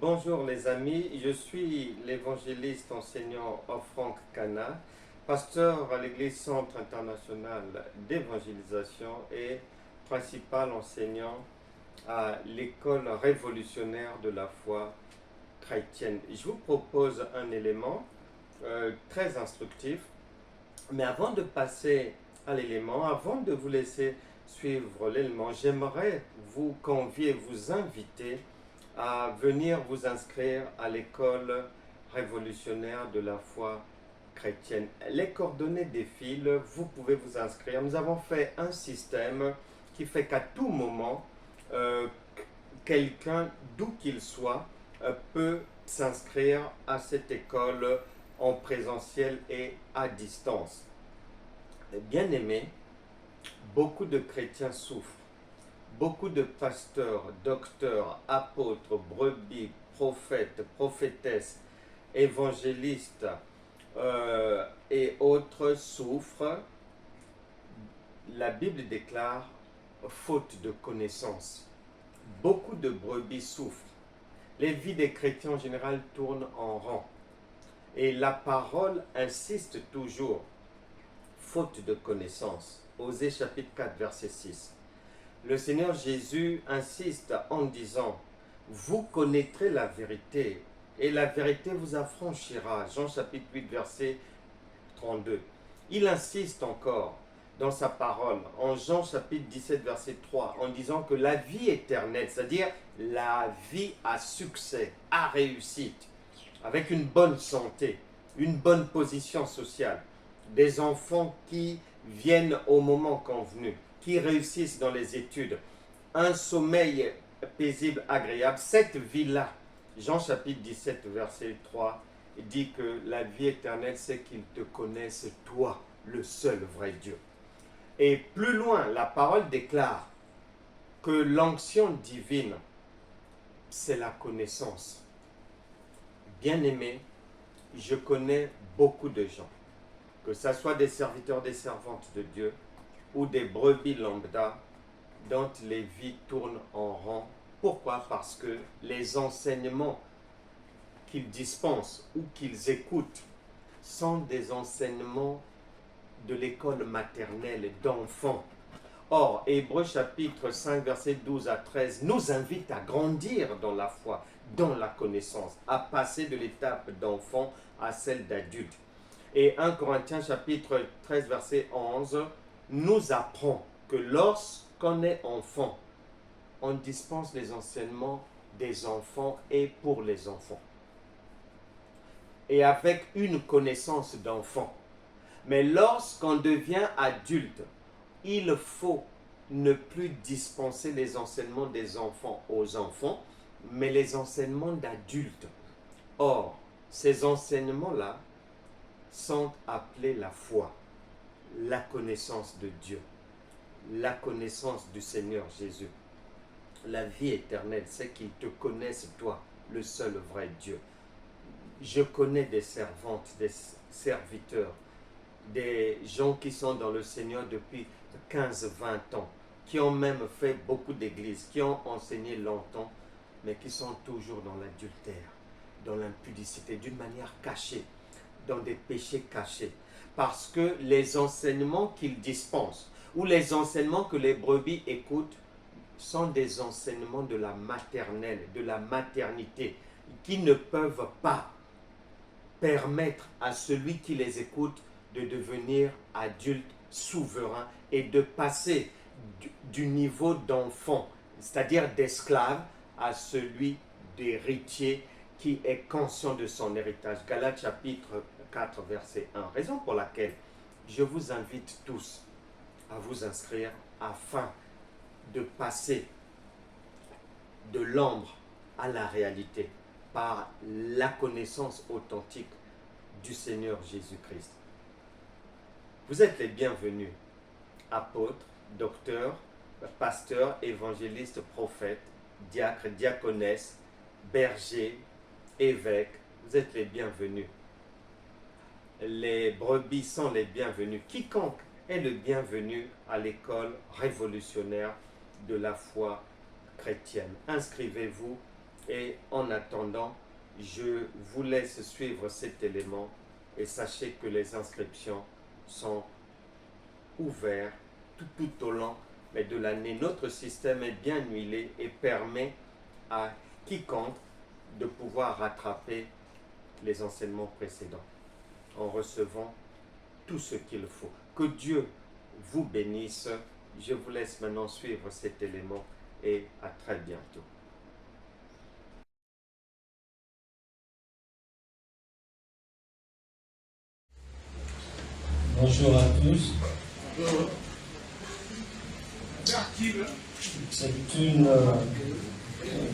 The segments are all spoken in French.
Bonjour les amis, je suis l'évangéliste enseignant Franck Cana, pasteur à l'Église Centre International d'Évangélisation et principal enseignant à l'École révolutionnaire de la foi chrétienne. Je vous propose un élément très instructif, mais avant de passer à l'élément, avant de vous laisser suivre l'élément, j'aimerais vous convier, vous inviter à venir vous inscrire à l'école révolutionnaire de la foi chrétienne. Les coordonnées défilent, vous pouvez vous inscrire. Nous avons fait un système qui fait qu'à tout moment, quelqu'un, d'où qu'il soit, peut s'inscrire à cette école en présentiel et à distance. Bien aimé, beaucoup de chrétiens souffrent. Beaucoup de pasteurs, docteurs, apôtres, brebis, prophètes, prophétesses, évangélistes et autres souffrent. La Bible déclare faute de connaissance. Beaucoup de brebis souffrent. Les vies des chrétiens en général tournent en rond. Et la parole insiste toujours. Faute de connaissance. Osée chapitre 4, verset 6. Le Seigneur Jésus insiste en disant, vous connaîtrez la vérité et la vérité vous affranchira. Jean chapitre 8, verset 32. Il insiste encore dans sa parole, en Jean chapitre 17, verset 3, en disant que la vie éternelle, c'est-à-dire la vie à succès, à réussite, avec une bonne santé, une bonne position sociale, des enfants qui viennent au moment convenu, qui réussissent dans les études, un sommeil paisible, agréable, cette vie-là, Jean chapitre 17, verset 3, dit que la vie éternelle, c'est qu'ils te connaissent, toi, le seul vrai Dieu. Et plus loin, la parole déclare que l'onction divine, c'est la connaissance. Bien-aimé, je connais beaucoup de gens, que ce soit des serviteurs, des servantes de Dieu, ou des brebis lambda dont les vies tournent en rond. Pourquoi? Parce que les enseignements qu'ils dispensent ou qu'ils écoutent sont des enseignements de l'école maternelle d'enfants. Or, Hébreux chapitre 5, verset 12 à 13 nous invite à grandir dans la foi, dans la connaissance, à passer de l'étape d'enfant à celle d'adulte. Et 1 Corinthiens chapitre 13, verset 11 nous apprend que lorsqu'on est enfant, on dispense les enseignements des enfants et pour les enfants. Et avec une connaissance d'enfant. Mais lorsqu'on devient adulte, il faut ne plus dispenser les enseignements des enfants aux enfants, mais les enseignements d'adultes. Or, ces enseignements-là sont appelés la foi, la connaissance de Dieu, la connaissance du Seigneur Jésus. La vie éternelle, c'est qu'ils te connaissent, toi, le seul vrai Dieu. Je connais des servantes, des serviteurs, des gens qui sont dans le Seigneur depuis 15-20 ans, qui ont même fait beaucoup d'églises, qui ont enseigné longtemps, mais qui sont toujours dans l'adultère, dans l'impudicité, d'une manière cachée, dans des péchés cachés. Parce que les enseignements qu'ils dispensent, ou les enseignements que les brebis écoutent, sont des enseignements de la maternelle, de la maternité, qui ne peuvent pas permettre à celui qui les écoute de devenir adulte, souverain et de passer du niveau d'enfant, c'est-à-dire d'esclave, à celui d'héritier qui est conscient de son héritage. Galates chapitre 4, verset 1. Raison pour laquelle je vous invite tous à vous inscrire afin de passer de l'ombre à la réalité par la connaissance authentique du Seigneur Jésus-Christ. Vous êtes les bienvenus, apôtres, docteurs, pasteurs, évangélistes, prophètes, diacres, diaconesses, bergers, évêques. Vous êtes les bienvenus. Les brebis sont les bienvenus. Quiconque est le bienvenu à l'école révolutionnaire de la foi chrétienne. Inscrivez-vous Et en attendant, je vous laisse suivre cet élément et sachez que les inscriptions sont ouvertes tout au long de l'année. Notre système est bien huilé et permet à quiconque de pouvoir rattraper les enseignements précédents en recevant tout ce qu'il faut. Que Dieu vous bénisse. Je vous laisse maintenant suivre cet élément et à très bientôt. Bonjour à tous. C'est une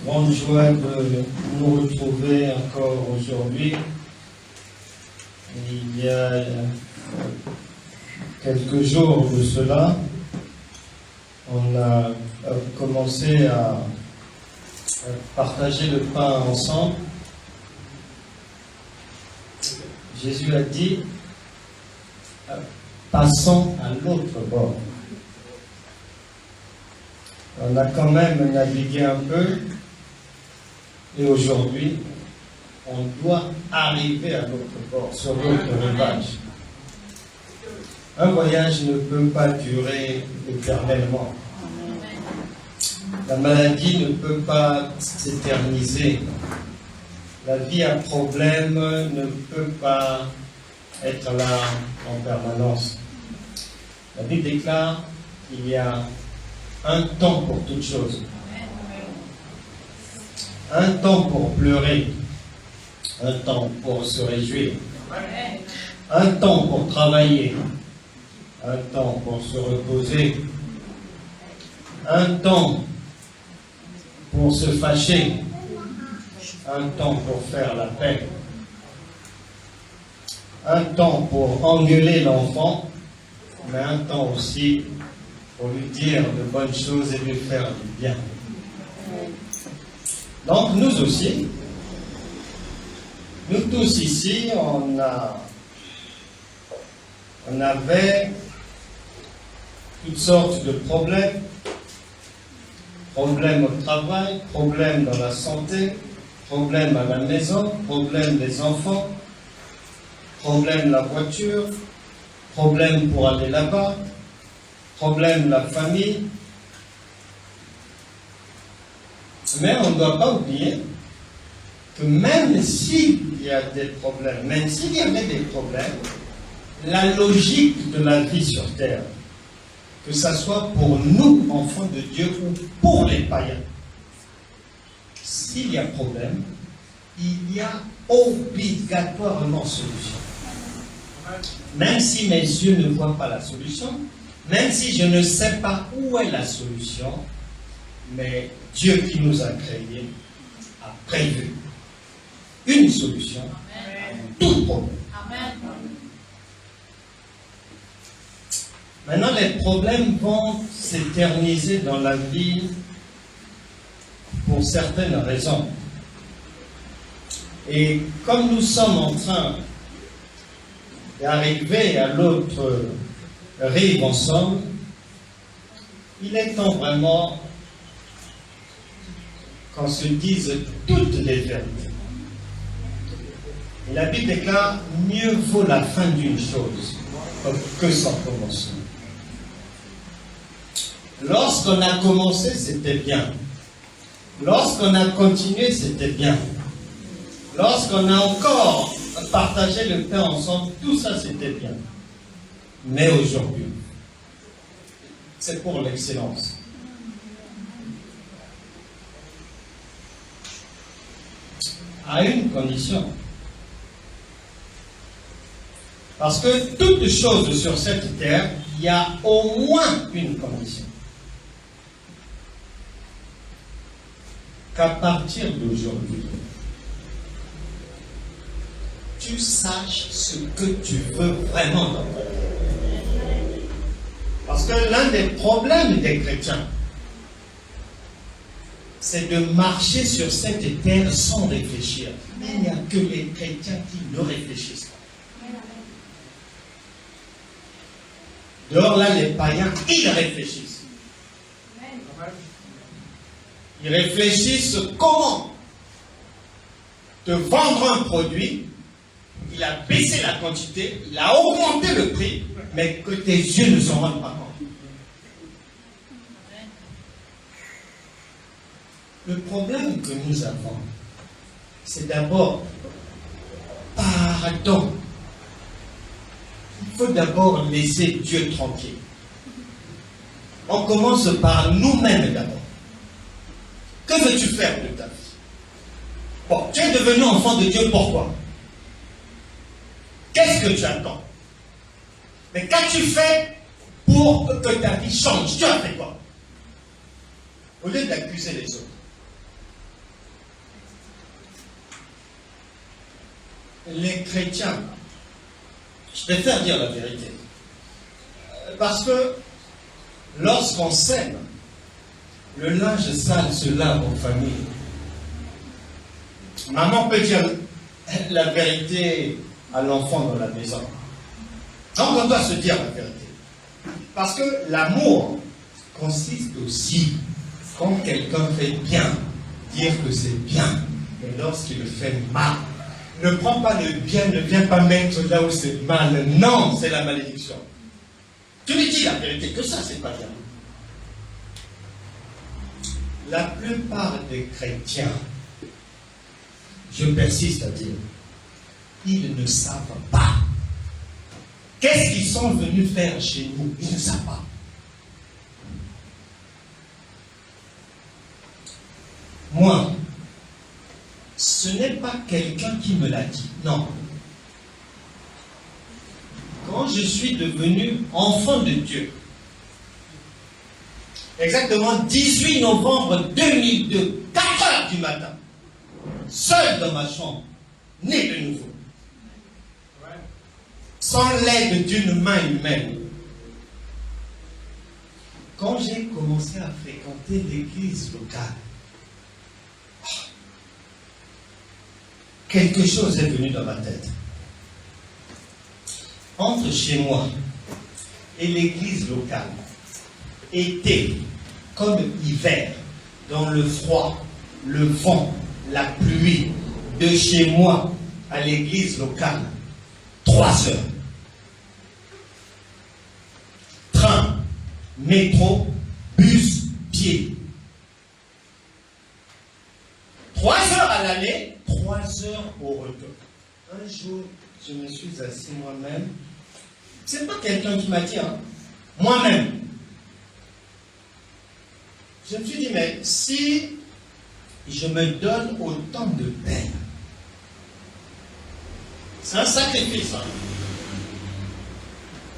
grande joie de nous retrouver encore aujourd'hui. Il y a quelques jours de cela, on a commencé à partager le pain ensemble. Jésus a dit: passons à l'autre bord. On a quand même navigué un peu et aujourd'hui, on doit arriver à l'autre bord, sur l'autre rivage. Un voyage ne peut pas durer éternellement. La maladie ne peut pas s'éterniser. La vie à problème ne peut pas être là en permanence. La Bible déclare qu'il y a un temps pour toute chose. Un temps pour pleurer. Un temps pour se réjouir. Un temps pour travailler. Un temps pour se reposer. Un temps pour se fâcher. Un temps pour faire la paix. Un temps pour engueuler l'enfant, mais un temps aussi pour lui dire de bonnes choses et lui faire du bien. Donc nous aussi, nous tous ici, on avait toutes sortes de problèmes. Problèmes au travail, problèmes dans la santé, problèmes à la maison, problèmes des enfants, problème la voiture, problème pour aller là-bas, problème la famille. Mais on ne doit pas oublier que même s'il y a des problèmes, même s'il y avait des problèmes, la logique de la vie sur terre, que ce soit pour nous, enfants de Dieu, ou pour les païens, s'il y a problème, il y a obligatoirement solution. Même si mes yeux ne voient pas la solution, même si je ne sais pas où est la solution, mais Dieu qui nous a créés a prévu une solution à tout problème. Maintenant, les problèmes vont s'éterniser dans la vie pour certaines raisons. Et comme nous sommes en train d'arriver à l'autre rive ensemble, il est temps vraiment qu'on se dise toutes les vérités. Et la Bible déclare: mieux vaut la fin d'une chose que son commencement. Lorsqu'on a commencé, c'était bien. Lorsqu'on a continué, c'était bien. Lorsqu'on a encore partagé le pain ensemble, tout ça, c'était bien. Mais aujourd'hui, c'est pour l'excellence. À une condition. Parce que toute chose sur cette terre, il y a au moins une condition. Qu'à partir d'aujourd'hui, tu saches ce que tu veux vraiment dans ta vie. Parce que l'un des problèmes des chrétiens, c'est de marcher sur cette terre sans réfléchir. Mais il n'y a que les chrétiens qui ne réfléchissent pas. Dehors là, les païens, ils réfléchissent. Ils réfléchissent comment te vendre un produit, il a baissé la quantité, il a augmenté le prix, mais que tes yeux ne s'en rendent pas compte. Le problème que nous avons, c'est d'abord, pardon. Il faut d'abord laisser Dieu tranquille. On commence par nous-mêmes d'abord. Que veux-tu faire de ta vie? Bon, tu es devenu enfant de Dieu, pourquoi? Qu'est-ce que tu attends? Mais qu'as-tu fait pour que ta vie change? Tu as fait quoi? Au lieu d'accuser les autres. Les chrétiens, je préfère dire la vérité. Parce que lorsqu'on s'aime, le linge sale se lave en famille. Maman peut dire la vérité à l'enfant dans la maison. Donc on doit se dire la vérité. Parce que l'amour consiste aussi, quand quelqu'un fait bien, dire que c'est bien. Mais lorsqu'il le fait mal, ne prends pas le bien, ne viens pas mettre là où c'est mal. Non, c'est la malédiction. Tu lui dis la vérité, que ça, c'est pas bien. La plupart des chrétiens, je persiste à dire, ils ne savent pas. Qu'est-ce qu'ils sont venus faire chez nous? Ils ne savent pas. Moi, ce n'est pas quelqu'un qui me l'a dit. Non. Quand je suis devenu enfant de Dieu, exactement 18 novembre 2002, 4 heures du matin, seul dans ma chambre, né de nouveau, sans l'aide d'une main humaine. Quand j'ai commencé à fréquenter l'église locale, quelque chose est venu dans ma tête. Entre chez moi et l'église locale, été comme hiver, dans le froid, le vent, la pluie, de chez moi à l'église locale, 3 heures. Train, métro, bus, pied. 3 heures à l'aller, 3 heures au retour. Un jour, je me suis assis moi-même. C'est pas quelqu'un qui m'a dit, hein. Moi-même. Je me suis dit, mais si je me donne autant de peine, c'est un sacrifice. Hein.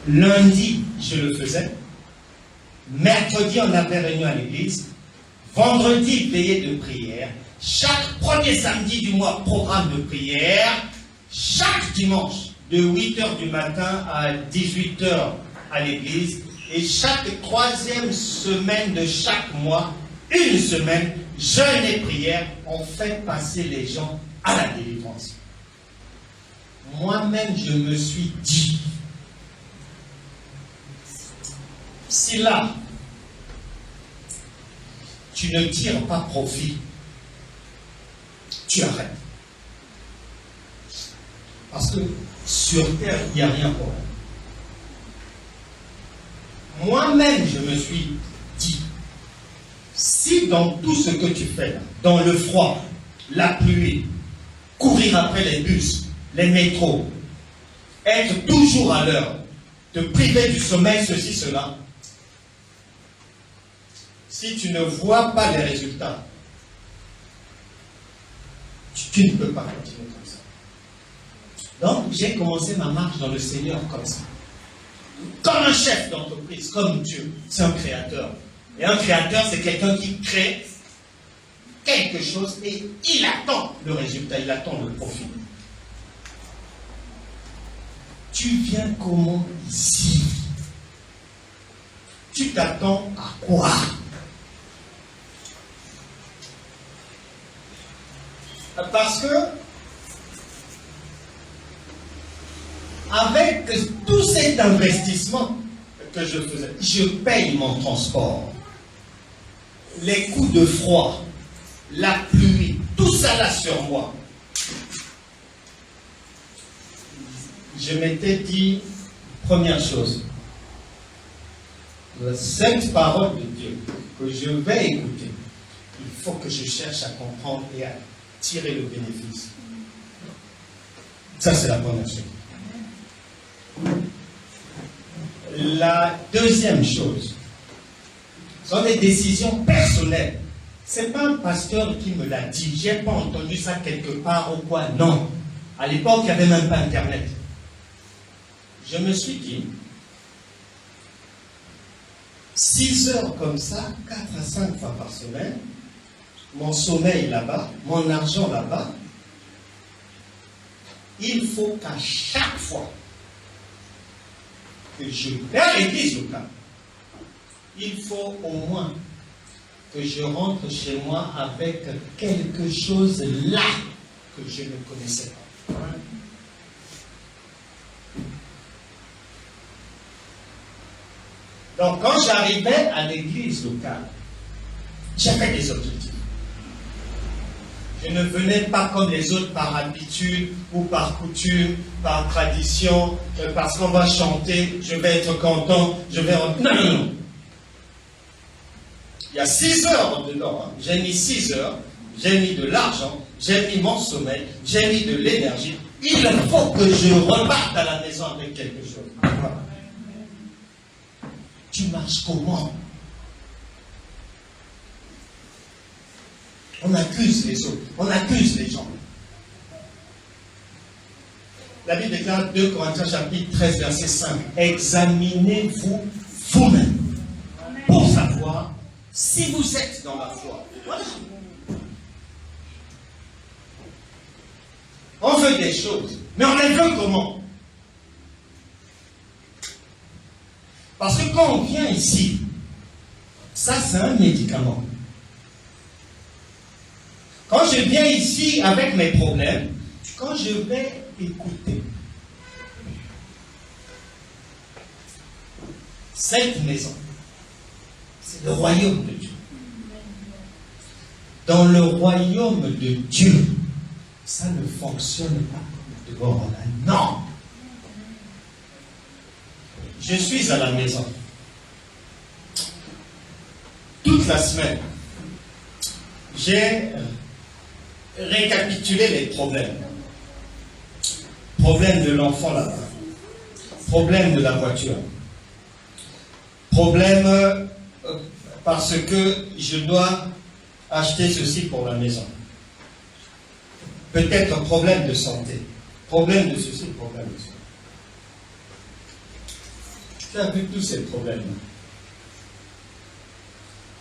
Lundi, je le faisais. Mercredi, on avait réunion à l'église. Vendredi, veillée de prière. Chaque premier samedi du mois, programme de prière. Chaque dimanche, de 8h du matin à 18h à l'église. Et chaque 3e semaine de chaque mois, une semaine, jeûne et prière, on fait passer les gens à la délivrance. Moi-même, je me suis dit, si là, tu ne tires pas profit, tu arrêtes. Parce que sur terre, il n'y a rien pour elle. Moi-même, je me suis dit, si dans tout ce que tu fais, dans le froid, la pluie, courir après les bus, les métros, être toujours à l'heure, te priver du sommeil, ceci, cela, si tu ne vois pas les résultats, tu ne peux pas continuer comme ça. Donc, j'ai commencé ma marche dans le Seigneur comme ça. Comme un chef d'entreprise, comme Dieu, c'est un créateur. Et un créateur, c'est quelqu'un qui crée quelque chose et il attend le résultat, il attend le profit. Tu viens comment ici? Tu t'attends à quoi? Parce que avec tout cet investissement que je faisais, je paye mon transport, les coups de froid, la pluie, tout ça là sur moi. je m'étais dit, première chose, cette parole de Dieu que je vais écouter, il faut que je cherche à comprendre et à tirer le bénéfice. Ça, c'est la première chose. La deuxième chose, ce sont des décisions personnelles. Ce n'est pas un pasteur qui me l'a dit. Je n'ai pas entendu ça quelque part ou quoi. Non. À l'époque, il n'y avait même pas Internet. Je me suis dit, 6 heures comme ça, 4 à 5 fois par semaine, mon sommeil là-bas, mon argent là-bas, il faut qu'à chaque fois que je vais à l'église locale, il faut au moins que je rentre chez moi avec quelque chose là que je ne connaissais pas. Donc quand j'arrivais à l'église locale, j'avais des objectifs. Je ne venais pas comme les autres par habitude ou par coutume, par tradition, parce qu'on va chanter, je vais être content, je vais... Non, non, non. Il y a 6 heures dedans. Hein. J'ai mis 6 heures, j'ai mis de l'argent, j'ai mis mon sommeil, j'ai mis de l'énergie. Il faut que je reparte à la maison avec quelque chose. Voilà. Tu marches comment? On accuse les autres, on accuse les gens. La Bible déclare 2 Corinthiens chapitre 13 verset 5. Examinez-vous vous-même pour savoir si vous êtes dans la foi. Voilà. On veut des choses, mais on les veut comment? Parce que quand on vient ici, ça c'est un médicament. Quand je viens ici avec mes problèmes, quand je vais écouter cette maison, c'est le royaume de Dieu. Dans le royaume de Dieu, ça ne fonctionne pas comme dehors là. Non! Je suis à la maison. Toute la semaine, j'ai récapitulé les problèmes. Problème de l'enfant là-bas. Problème de la voiture. Problème parce que je dois acheter ceci pour la maison. Peut-être un problème de santé. Problème de ceci, problème de cela. Tu as vu tous ces problèmes.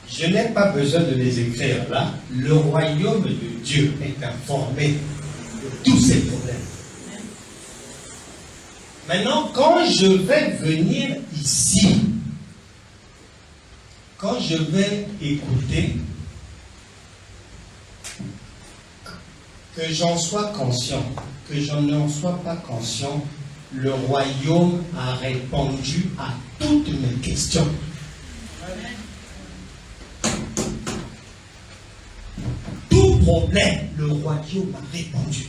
Je n'ai pas besoin de les écrire là. Le royaume de Dieu est informé de tous ces problèmes. Maintenant, quand je vais venir ici, quand je vais écouter, que j'en sois conscient, que je n'en sois pas conscient, le royaume a répondu à toutes mes questions. Tout problème, le royaume a répondu.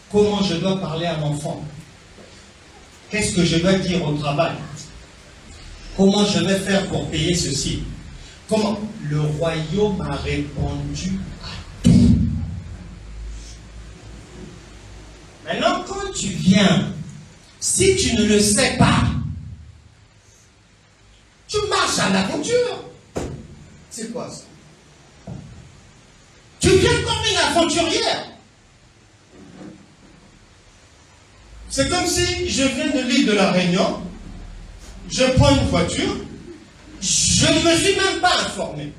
Comment je dois parler à l'enfant? Qu'est-ce que je dois dire au travail? Comment je vais faire pour payer ceci? Comment? Le royaume a répondu à tout. Maintenant, quand tu viens, si tu ne le sais pas, tu marches à l'aventure. C'est quoi ça? Tu viens comme une aventurière. C'est comme si je viens de l'île de la Réunion, je prends une voiture, je ne me suis même pas informé.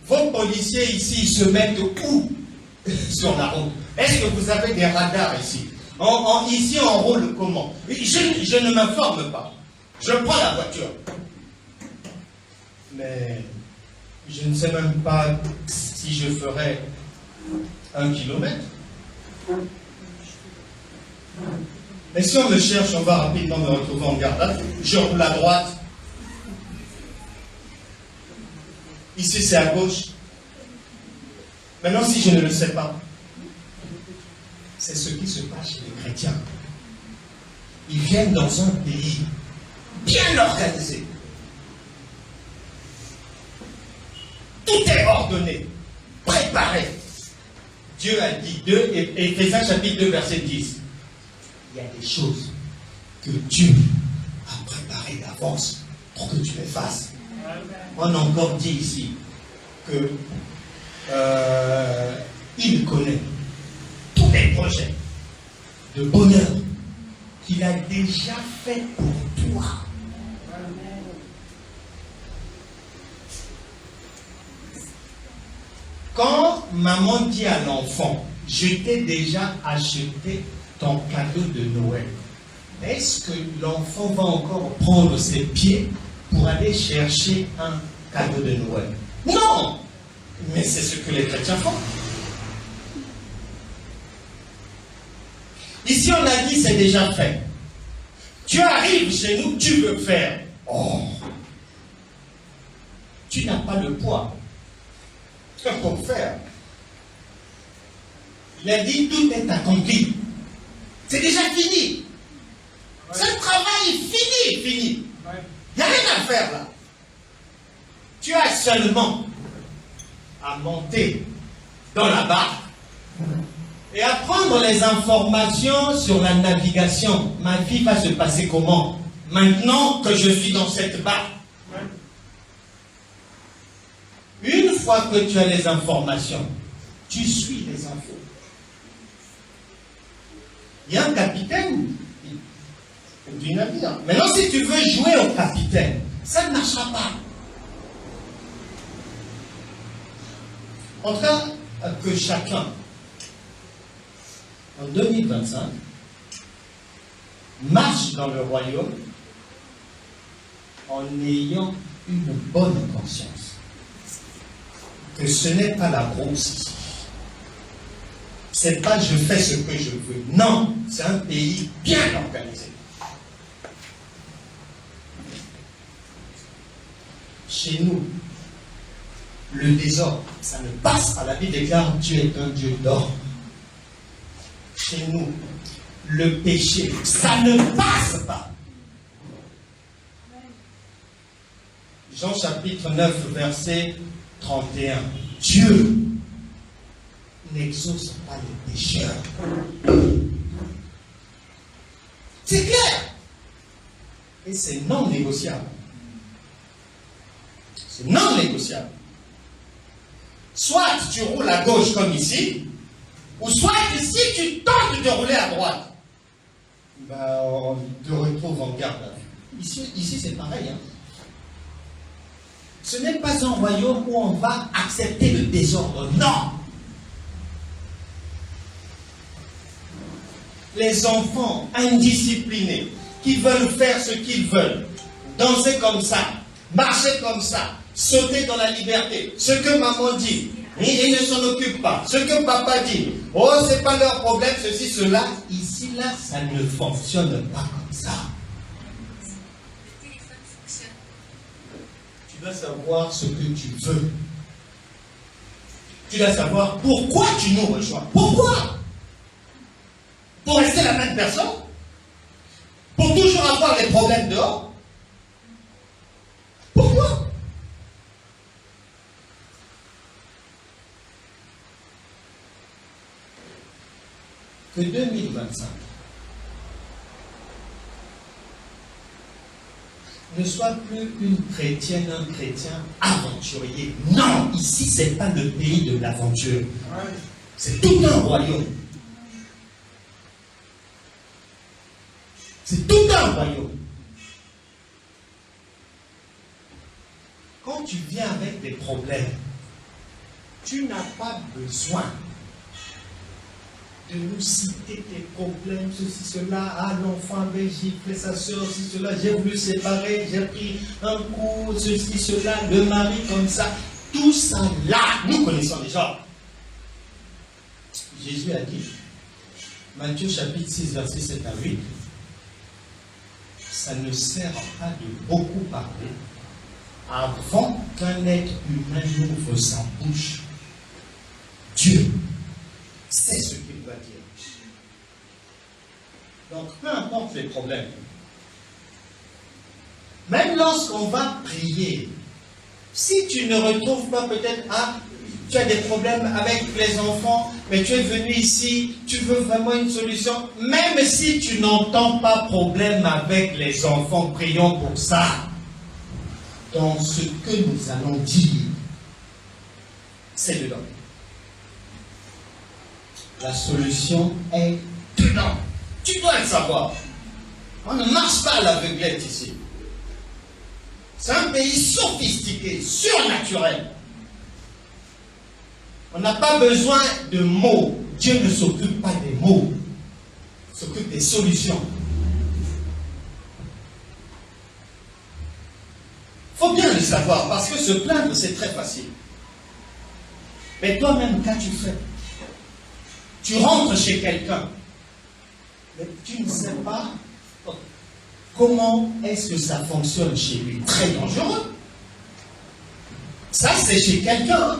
Vos policiers ici, ils se mettent où sur la route? Est-ce que vous avez des radars ici? Ici, on roule comment? Je ne m'informe pas. Je prends la voiture. Mais je ne sais même pas si je ferai 1 kilomètre. Mais si on me cherche, on va rapidement me retrouver en garde. Je roule à droite. Ici, c'est à gauche. Maintenant, si je ne le sais pas, c'est ce qui se passe chez les chrétiens. Ils viennent dans un pays bien organisé. Tout est ordonné, préparé. Dieu a dit, Éphésiens chapitre 2, verset 10. Il y a des choses que Dieu a préparées d'avance pour que tu les fasses. On a encore dit ici que il connaît tous les projets de bonheur qu'il a déjà fait pour toi. Quand maman dit à l'enfant, je t'ai déjà acheté ton cadeau de Noël, est-ce que l'enfant va encore prendre ses pieds pour aller chercher un cadeau de Noël? Non! Mais c'est ce que les chrétiens font. Ici, on a dit c'est déjà fait. Tu arrives chez nous, tu veux faire. Oh! Tu n'as pas le poids pour faire. Il a dit tout est accompli. C'est déjà fini. C'est le travail fini. Il n'y a rien à faire là. Tu as seulement à monter dans la barque et à prendre les informations sur la navigation. Ma vie va se passer comment maintenant que je suis dans cette barque? Une fois que tu as les informations, tu suis les infos. Il y a un capitaine du navire. Maintenant, si tu veux jouer au capitaine, ça ne marchera pas. En tout cas, que chacun, en 2025, marche dans le royaume en ayant une bonne conscience. Que ce n'est pas la brousse ici. C'est pas je fais ce que je veux. Non, c'est un pays bien organisé. Chez nous, le désordre, ça ne passe pas. La Bible déclare Dieu est un Dieu d'ordre. Chez nous, le péché, ça ne passe pas. Jean chapitre 9, verset 31. Dieu n'exauce pas les pécheurs. C'est clair. Et c'est non négociable. C'est non négociable. Soit tu roules à gauche comme ici, ou soit ici tu tentes de rouler à droite. Ben, on te retrouve en garde à vue. Ici c'est pareil. Hein. Ce n'est pas un royaume où on va accepter le désordre. Non. Les enfants indisciplinés qui veulent faire ce qu'ils veulent, danser comme ça, marcher comme ça, sauter dans la liberté, ce que maman dit, ils ne s'en occupent pas. Ce que papa dit, oh, c'est pas leur problème, ceci, cela. Ici, là, ça ne fonctionne pas comme ça. Tu dois savoir ce que tu veux. Tu dois savoir pourquoi tu nous rejoins. Pourquoi? Pour rester la même personne? Pour toujours avoir des problèmes dehors? Pourquoi? Que 2025 ne soit plus une chrétienne, un chrétien aventurier. Non, ici, ce n'est pas le pays de l'aventure. C'est tout un royaume. C'est tout un royaume. Quand tu viens avec des problèmes, tu n'as pas besoin de nous citer tes problèmes, ceci, cela. Ah, l'enfant avait giflé sa soeur, ceci, cela. J'ai voulu séparer, j'ai pris un coup, ceci, cela. Le mari comme ça. Tout ça là, nous connaissons déjà. Jésus a dit, Matthieu chapitre 6, verset 7 à 8, ça ne sert pas de beaucoup parler avant qu'un être humain n'ouvre sa bouche. Dieu sait ce qu'il doit dire. Donc, peu importe les problèmes, même lorsqu'on va prier, si tu ne retrouves pas peut-être, tu as des problèmes avec les enfants, mais tu es venu ici, tu veux vraiment une solution, même si tu n'entends pas problème avec les enfants, prions pour ça. Dans ce que nous allons dire, c'est dedans. La solution est dedans. Tu dois le savoir. On ne marche pas à l'aveuglette ici. C'est un pays sophistiqué, surnaturel. On n'a pas besoin de mots. Dieu ne s'occupe pas des mots. Il s'occupe des solutions. Il faut bien le savoir, parce que se plaindre, c'est très facile. Mais toi-même, qu'as-tu fait? Tu rentres chez quelqu'un, mais tu ne sais pas comment est-ce que ça fonctionne chez lui. Très dangereux. Ça, c'est chez quelqu'un.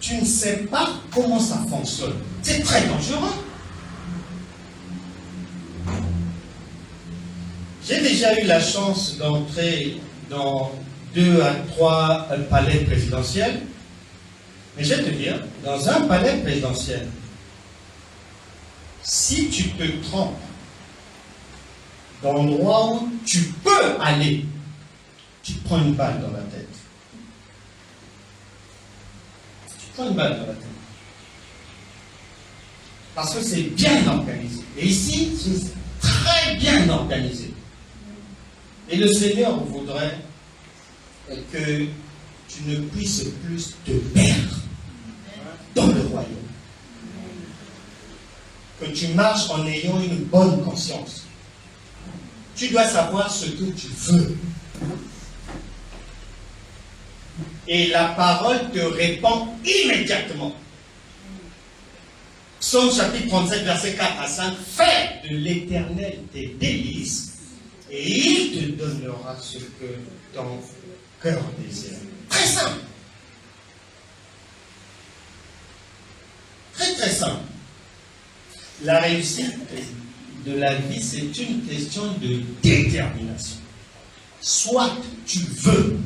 Tu ne sais pas comment ça fonctionne. C'est très dangereux. J'ai déjà eu la chance d'entrer dans 2 à 3 palais présidentiels. Mais je vais te dire, dans un palais présidentiel, si tu te trompes dans l'endroit où tu peux aller, tu prends une balle dans la tête. Tu prends une balle dans la tête. Parce que c'est bien organisé. Et ici, c'est très bien organisé. Et le Seigneur voudrait que tu ne puisses plus te perdre dans le royaume. Que tu marches en ayant une bonne conscience. Tu dois savoir ce que tu veux. Et la parole te répond immédiatement. Psaume chapitre 37, verset 4 à 5. Fais de l'Éternel tes délices, et il te donnera ce que ton cœur désire. Très simple. Très très simple. La réussite de la vie, c'est une question de détermination. Soit tu veux,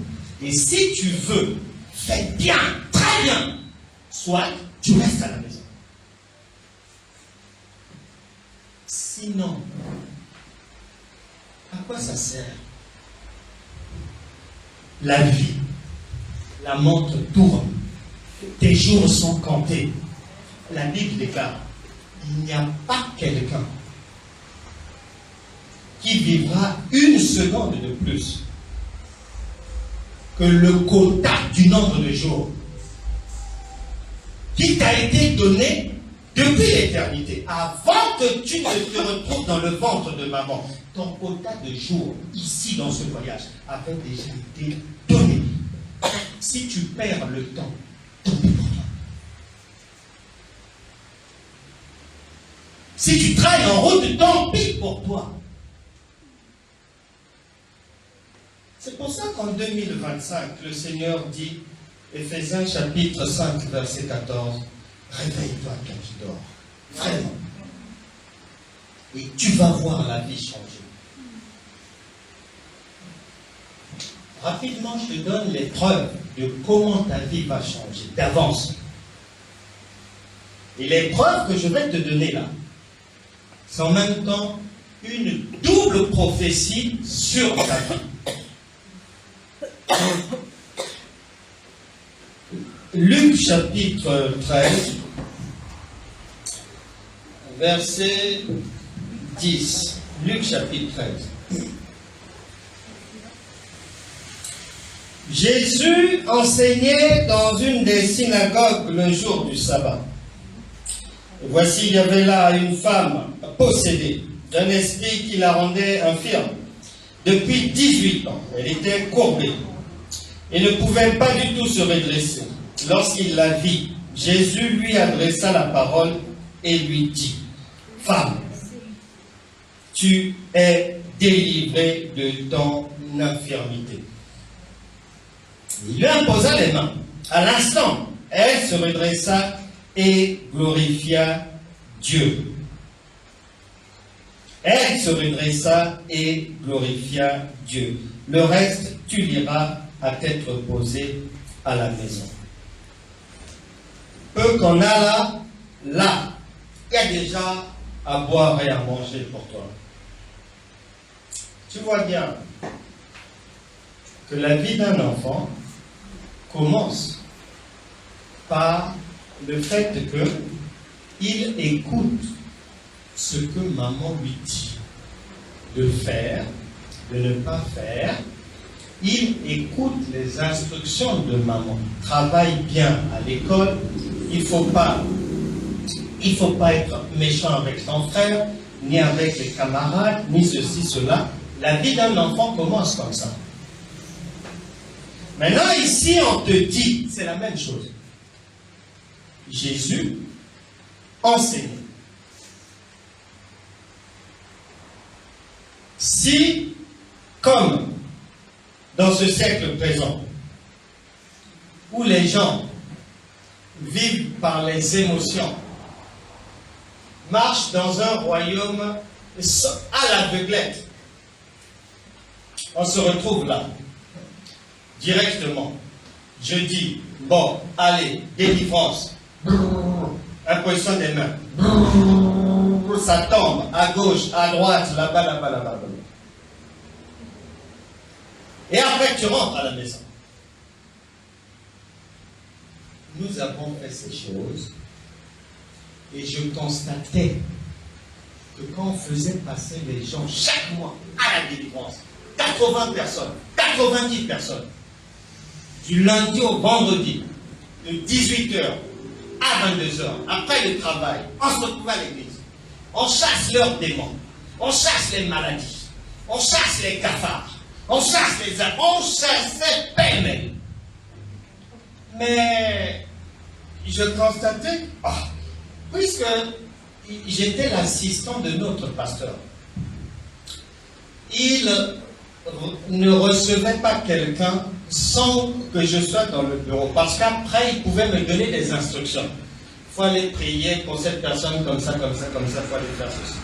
et si tu veux, fais bien, très bien. Soit tu restes à la maison. Sinon, à quoi ça sert? La vie, la montre tourne, tes jours sont comptés. La Bible déclare, il n'y a pas quelqu'un qui vivra une seconde de plus que le quota du nombre de jours qui t'a été donné depuis l'éternité, avant que tu ne te retrouves dans le ventre de maman. Ton quota de jours, ici dans ce voyage, avait déjà été donné. Si tu perds le temps, tant pis pour toi. Si tu traînes en route, tant pis pour toi. C'est pour ça qu'en 2025, le Seigneur dit, Éphésiens chapitre 5, verset 14, réveille-toi quand tu dors. Vraiment. Et tu vas voir la vie changer. Rapidement, je te donne les preuves de comment ta vie va changer, d'avance. Et les preuves que je vais te donner là, c'est en même temps une double prophétie sur ta vie. Luc chapitre 13, verset 10. Luc chapitre 13. Jésus enseignait dans une des synagogues le jour du sabbat. Et voici, il y avait là une femme possédée d'un esprit qui la rendait infirme depuis 18 ans. Elle était courbée et ne pouvait pas du tout se redresser. Lorsqu'il la vit, Jésus lui adressa la parole et lui dit, « Femme, tu es délivrée de ton infirmité. » Il lui imposa les mains. À l'instant, elle se redressa et glorifia Dieu. Elle se redressa et glorifia Dieu. Le reste, tu liras à tête reposée à la maison. Peu qu'on a là, il y a déjà à boire et à manger pour toi. Tu vois bien que la vie d'un enfant commence par le fait qu'il écoute ce que maman lui dit de faire, de ne pas faire. Il écoute les instructions de maman. Travaille bien à l'école. Il ne faut pas être méchant avec son frère, ni avec les camarades, ni ceci, cela. La vie d'un enfant commence comme ça. Maintenant, ici, on te dit, c'est la même chose. Jésus enseignait. Si, comme dans ce siècle présent, où les gens vivent par les émotions, marchent dans un royaume à l'aveuglette, on se retrouve là, directement. Je dis, bon, allez, délivrance, imposition des mains, ça tombe à gauche, à droite, là-bas, là-bas, là-bas. Et après, tu rentres à la maison. Nous avons fait ces choses et je constatais que quand on faisait passer les gens chaque mois à la délivrance, 80 personnes, 90 personnes, du lundi au vendredi, de 18h à 22h, après le travail, on se retrouve à l'église. On chasse leurs démons, on chasse les maladies, on chasse les cafards, on chasse les âmes, on chassait pêle-mêle. Mais je constatais, puisque j'étais l'assistant de notre pasteur, il ne recevait pas quelqu'un sans que je sois dans le bureau, parce qu'après il pouvait me donner des instructions. Il faut aller prier pour cette personne comme ça, comme ça, comme ça, il faut aller faire ceci.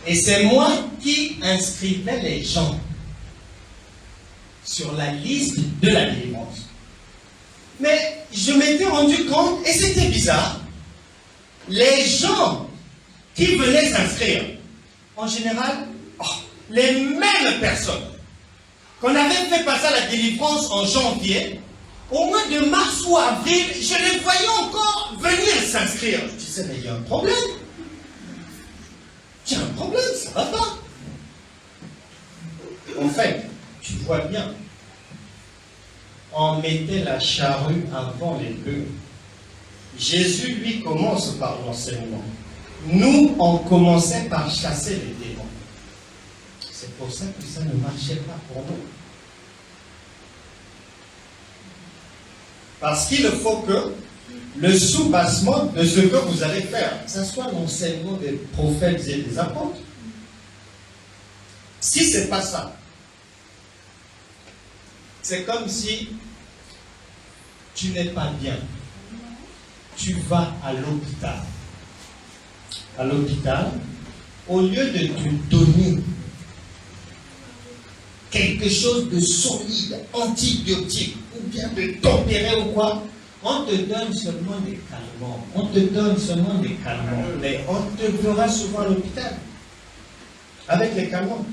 Et c'est moi qui inscrivais les gens sur la liste de la délivrance. Mais je m'étais rendu compte, et c'était bizarre, les gens qui venaient s'inscrire, en général, les mêmes personnes qu'on avait fait passer à la délivrance en janvier, au mois de mars ou avril, je les voyais encore venir s'inscrire. Je disais, mais il y a un problème. Il y a un problème, ça ne va pas. En fait, tu vois bien, on mettait la charrue avant les bœufs. Jésus, lui, commence par l'enseignement. Nous, on commençait par chasser les démons. C'est pour ça que ça ne marchait pas pour nous. Parce qu'il faut que le soubassement de ce que vous allez faire, ça soit l'enseignement des prophètes et des apôtres. Si ce n'est pas ça, c'est comme si tu n'es pas bien. Tu vas à l'hôpital. À l'hôpital, au lieu de te donner quelque chose de solide, antibiotique, ou bien de tempérer ou quoi, on te donne seulement des calmants. On te donne seulement des calmants. Mais on te verra souvent à l'hôpital avec les calmants.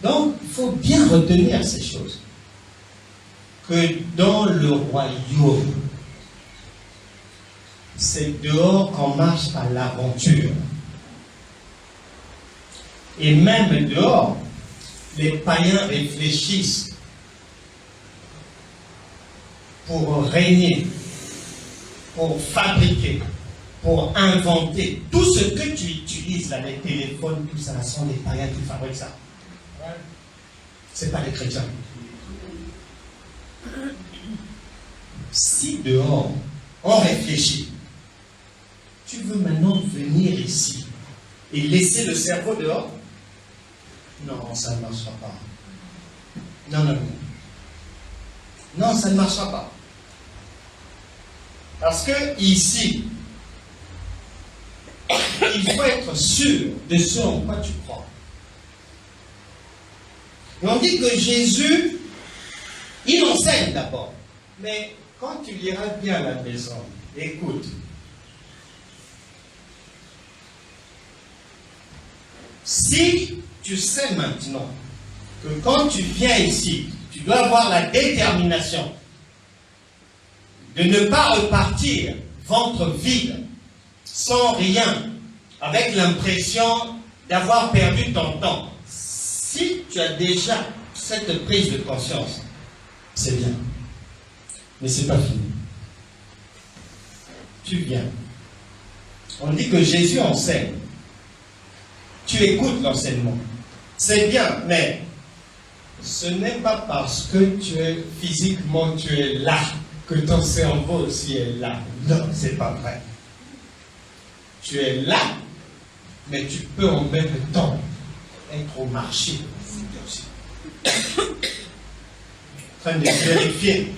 Donc, il faut bien retenir ces choses. Que dans le royaume, c'est dehors qu'on marche à l'aventure. Et même dehors, les païens réfléchissent pour régner, pour fabriquer, pour inventer. Tout ce que tu utilises, là, les téléphones, tout ça, sont des païens qui fabriquent ça. Ce n'est pas les chrétiens. Si dehors, on réfléchit, tu veux maintenant venir ici et laisser le cerveau dehors? Non, ça ne marchera pas. Non, non, non. Non, ça ne marchera pas. Parce que ici, il faut être sûr de ce en quoi tu crois. Et on dit que Jésus, il enseigne d'abord. Mais quand tu liras bien à la maison, écoute. Si tu sais maintenant que quand tu viens ici, tu dois avoir la détermination de ne pas repartir ventre vide, sans rien, avec l'impression d'avoir perdu ton temps. Si tu as déjà cette prise de conscience, c'est bien. Mais ce n'est pas fini. Tu viens. On dit que Jésus enseigne. Tu écoutes l'enseignement. C'est bien, mais ce n'est pas parce que tu es physiquement, tu es là, que ton cerveau aussi est là. Non, c'est pas vrai. Tu es là, mais tu peux en même temps être au marché. En train de vérifier.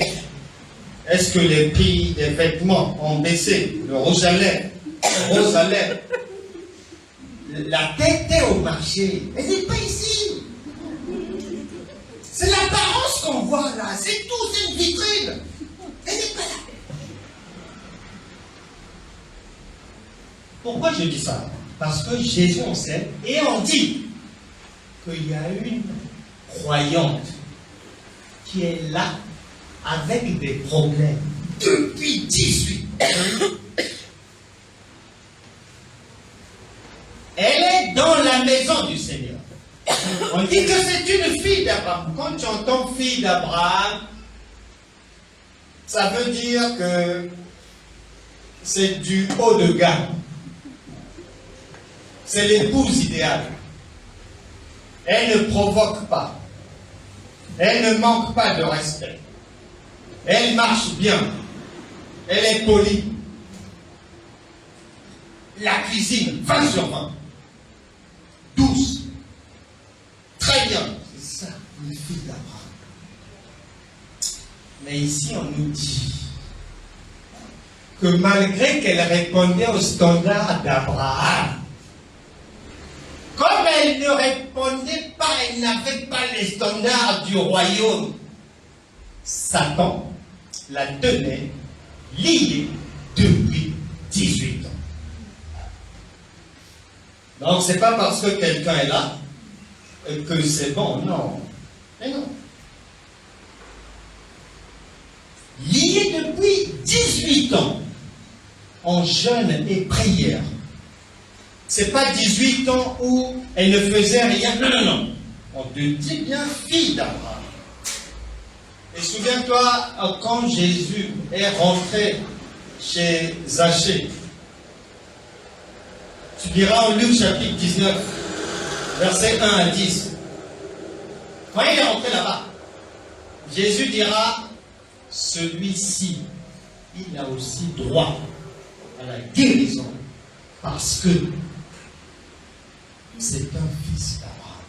Est-ce que les prix des vêtements ont baissé? Le rouge à lèvres, le rose à lèvres. La tête est au marché. Elle n'est pas ici. C'est l'apparence qu'on voit là. C'est tout, c'est une vitrine. Elle n'est pas là. Pourquoi je dis ça? Parce que Jésus enseigne et on dit qu'il y a une croyante qui est là avec des problèmes depuis 18 ans. Elle est dans la maison du Seigneur. On dit que c'est une fille d'Abraham. Quand tu entends fille d'Abraham, ça veut dire que c'est du haut de gamme. C'est l'épouse idéale. Elle ne provoque pas. Elle ne manque pas de respect. Elle marche bien. Elle est polie. La cuisine, 20 sur 20. Douce. Très bien. C'est ça, une fille d'Abraham. Mais ici, on nous dit que malgré qu'elle répondait au standard d'Abraham, comme elle ne répondait pas, elle n'avait pas les standards du royaume, Satan la tenait liée depuis 18 ans. Donc, ce n'est pas parce que quelqu'un est là que c'est bon, non. Mais non. Liée depuis 18 ans, en jeûne et prière. Ce n'est pas 18 ans où elle ne faisait rien. Non, non, non. On te dit bien fille d'Abraham. Et souviens-toi, quand Jésus est rentré chez Zachée, tu diras en Luc chapitre 19, versets 1 à 10. Quand il est rentré là-bas, Jésus dira, celui-ci, il a aussi droit à la guérison parce que c'est un fils d'Abraham.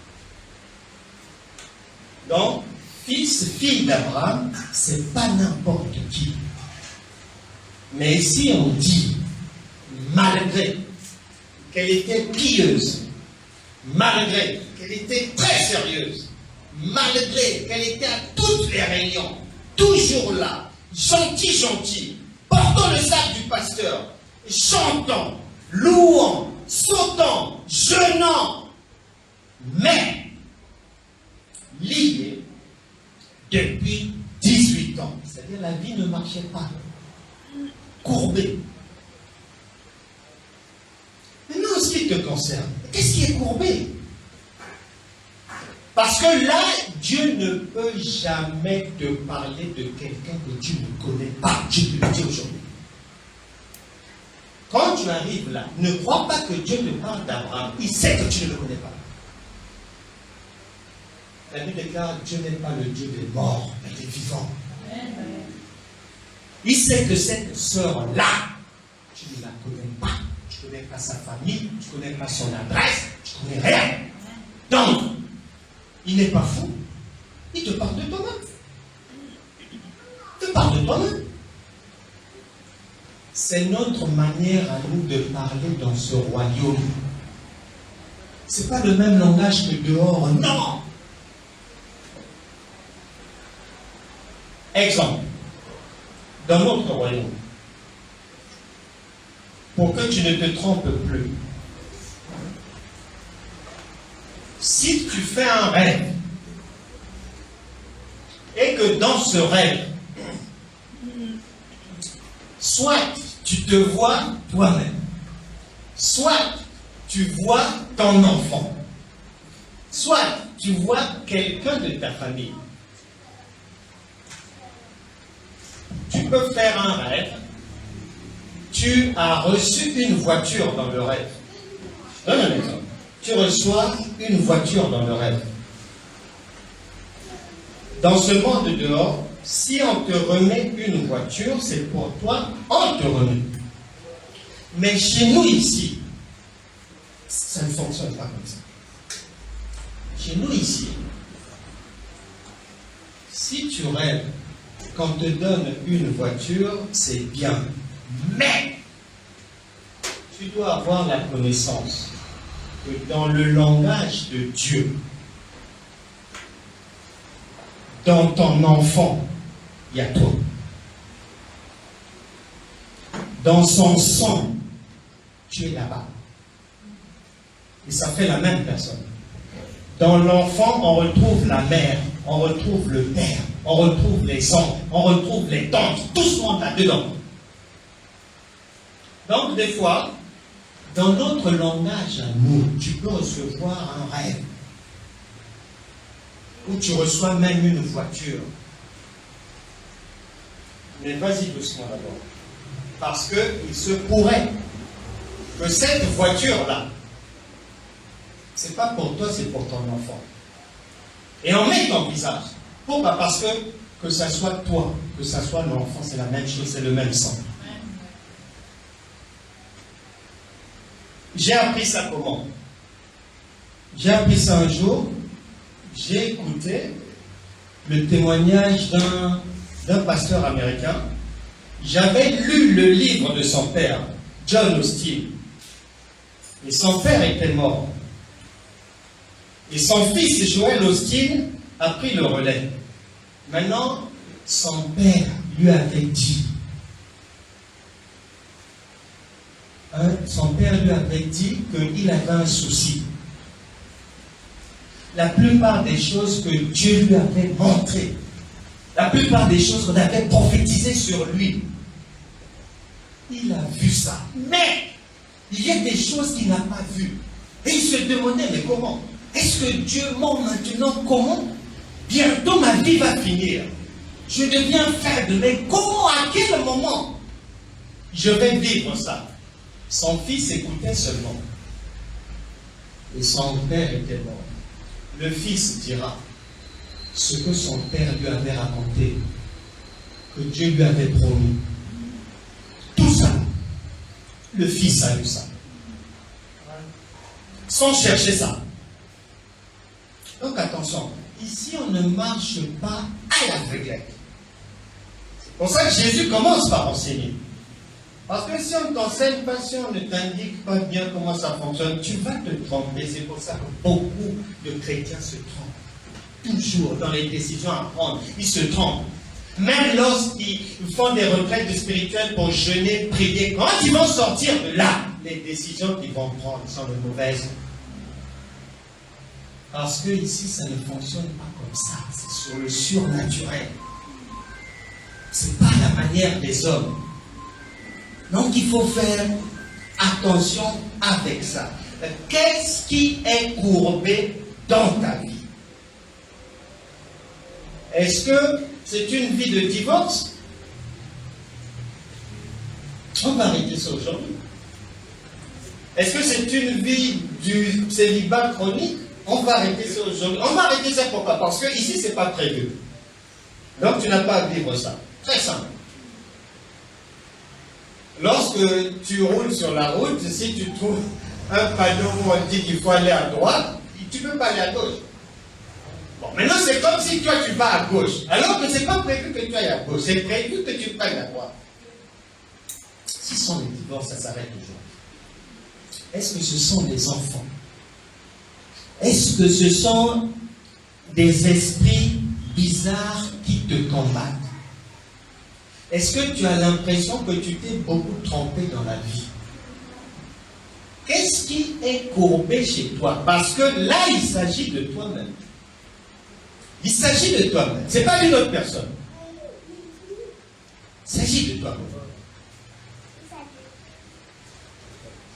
Donc, fille d'Abraham, c'est pas n'importe qui. Mais ici on dit, malgré qu'elle était pieuse, malgré qu'elle était très sérieuse, malgré qu'elle était à toutes les réunions, toujours là, gentille, portant le sac du pasteur, chantant, louant, sautant, jeûnant, mais liée depuis 18 ans. C'est-à-dire la vie ne marchait pas. Courbée. Maintenant, en ce qui te concerne, qu'est-ce qui est courbé? Parce que là, Dieu ne peut jamais te parler de quelqu'un que tu ne connais pas. Je te le dis aujourd'hui. Quand tu arrives là, ne crois pas que Dieu te parle d'Abraham. Il sait que tu ne le connais pas. La Bible déclare Dieu n'est pas le Dieu des morts, mais des vivants. Il sait que cette sœur-là, tu ne la connais pas. Tu ne connais pas sa famille, tu ne connais pas son adresse, tu ne connais rien. Donc, il n'est pas fou. Il te parle de toi-même. Il te parle de toi-même. C'est notre manière à nous de parler dans ce royaume. Ce n'est pas le même langage que dehors, non. Exemple, dans notre royaume, pour que tu ne te trompes plus, si tu fais un rêve, et que dans ce rêve, soit tu te vois toi-même, soit tu vois ton enfant, soit tu vois quelqu'un de ta famille. Tu peux faire un rêve, tu as reçu une voiture dans le rêve. Je donne un exemple. Tu reçois une voiture dans le rêve. Dans ce monde dehors, si on te remet une voiture, c'est pour toi, on te remet. Mais chez nous ici, ça ne fonctionne pas comme ça. Chez nous ici, si tu rêves qu'on te donne une voiture, c'est bien. Mais tu dois avoir la connaissance que dans le langage de Dieu, dans ton enfant, il y a toi. Dans son sang, tu es là-bas. Et ça fait la même personne. Dans l'enfant, on retrouve la mère, on retrouve le père, on retrouve les oncles, on retrouve les tantes, tout ce monde là-dedans. Donc, des fois, dans notre langage à nous, tu peux recevoir un rêve. Ou tu reçois même une voiture. Mais vas-y doucement d'abord. Parce qu'il se pourrait que cette voiture-là, c'est pas pour toi, c'est pour ton enfant. Et on met ton visage. Pourquoi? Parce que ça soit toi, que ça soit l'enfant, c'est la même chose, c'est le même sang. J'ai appris ça comment? J'ai appris ça un jour, j'ai écouté le témoignage d'un pasteur américain. J'avais lu le livre de son père, John Austin. Et son père était mort. Et son fils, Joel Austin, a pris le relais. Maintenant, son père lui avait dit, qu'il avait un souci. La plupart des choses que Dieu lui avait montrées, la plupart des choses qu'on avait prophétisées sur lui, il a vu ça. Mais il y a des choses qu'il n'a pas vues. Et il se demandait, mais comment? Est-ce que Dieu m'en maintenant comment? Bientôt ma vie va finir. Je deviens faible, mais comment, à quel moment je vais vivre ça? Son fils écoutait seulement. Et son père était mort. Le fils dira ce que son père lui avait raconté, que Dieu lui avait promis. Tout ça, le fils a eu ça. Sans chercher ça. Donc attention, ici on ne marche pas à l'aveuglette. C'est pour ça que Jésus commence par enseigner. Parce que si on ne t'enseigne pas, si on ne t'indique pas bien comment ça fonctionne, tu vas te tromper. C'est pour ça que beaucoup de chrétiens se trompent. Toujours dans les décisions à prendre, ils se trompent. Même lorsqu'ils font des retraites spirituelles pour jeûner, prier, quand ils vont sortir de là, les décisions qu'ils vont prendre sont de mauvaises. Parce que ici, ça ne fonctionne pas comme ça. C'est sur le surnaturel. C'est pas la manière des hommes. Donc il faut faire attention avec ça. Qu'est-ce qui est courbé dans ta vie? Est-ce que c'est une vie de divorce? On va arrêter ça aujourd'hui. Est-ce que c'est une vie du célibat chronique? On va arrêter ça aujourd'hui. On va arrêter ça pourquoi? Parce que ici, ce n'est pas prévu. Donc tu n'as pas à vivre ça. Très simple. Lorsque tu roules sur la route, si tu trouves un panneau où on dit qu'il faut aller à droite, tu ne peux pas aller à gauche. Bon, maintenant c'est comme si toi tu vas à gauche, alors que ce n'est pas prévu que tu ailles à gauche, c'est prévu que tu prennes à droite. Si ce sont les divorces, ça s'arrête aujourd'hui. Est-ce que ce sont des enfants? Est-ce que ce sont des esprits bizarres qui te combattent? Est-ce que tu as l'impression que tu t'es beaucoup trompé dans la vie? Qu'est-ce qui est courbé chez toi? Parce que là, il s'agit de toi-même. Il s'agit de toi-même. Ce n'est pas d'une autre personne. Il s'agit de toi-même.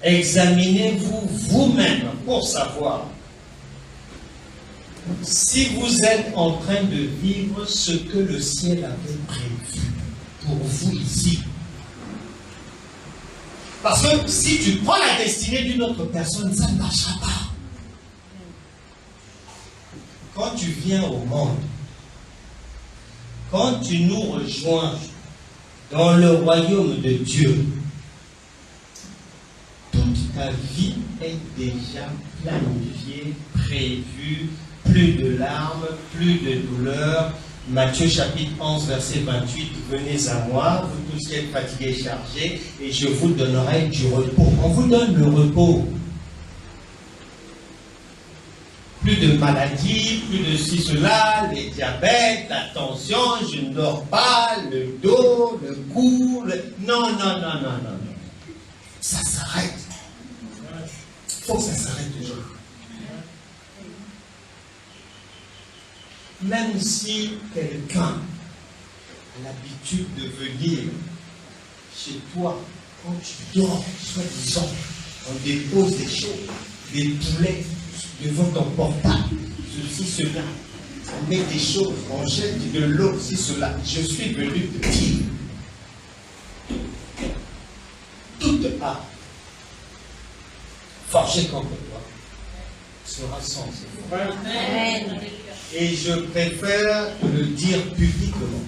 Examinez-vous vous-même pour savoir si vous êtes en train de vivre ce que le ciel avait prévu pour vous ici. Parce que si tu prends la destinée d'une autre personne, ça ne marchera pas. Quand tu viens au monde, quand tu nous rejoins dans le royaume de Dieu, toute ta vie est déjà planifiée, prévue, plus de larmes, plus de douleurs. Matthieu chapitre 11, verset 28, venez à moi, vous tous qui êtes fatigués et chargés, et je vous donnerai du repos. On vous donne le repos. Plus de maladies, plus de ci, cela, les diabètes, la tension, je ne dors pas, le dos, le cou, Non. Ça s'arrête. Il faut que ça s'arrête aujourd'hui. Même si quelqu'un a l'habitude de venir chez toi, quand tu dors, soi-disant, on dépose des choses, des poulets devant ton portable, ceci, cela, on met des choses, on jette de l'eau, ceci, cela. Je suis venu te dire, toute art forgée contre toi sera sans effet. Amen. Et je préfère le dire publiquement.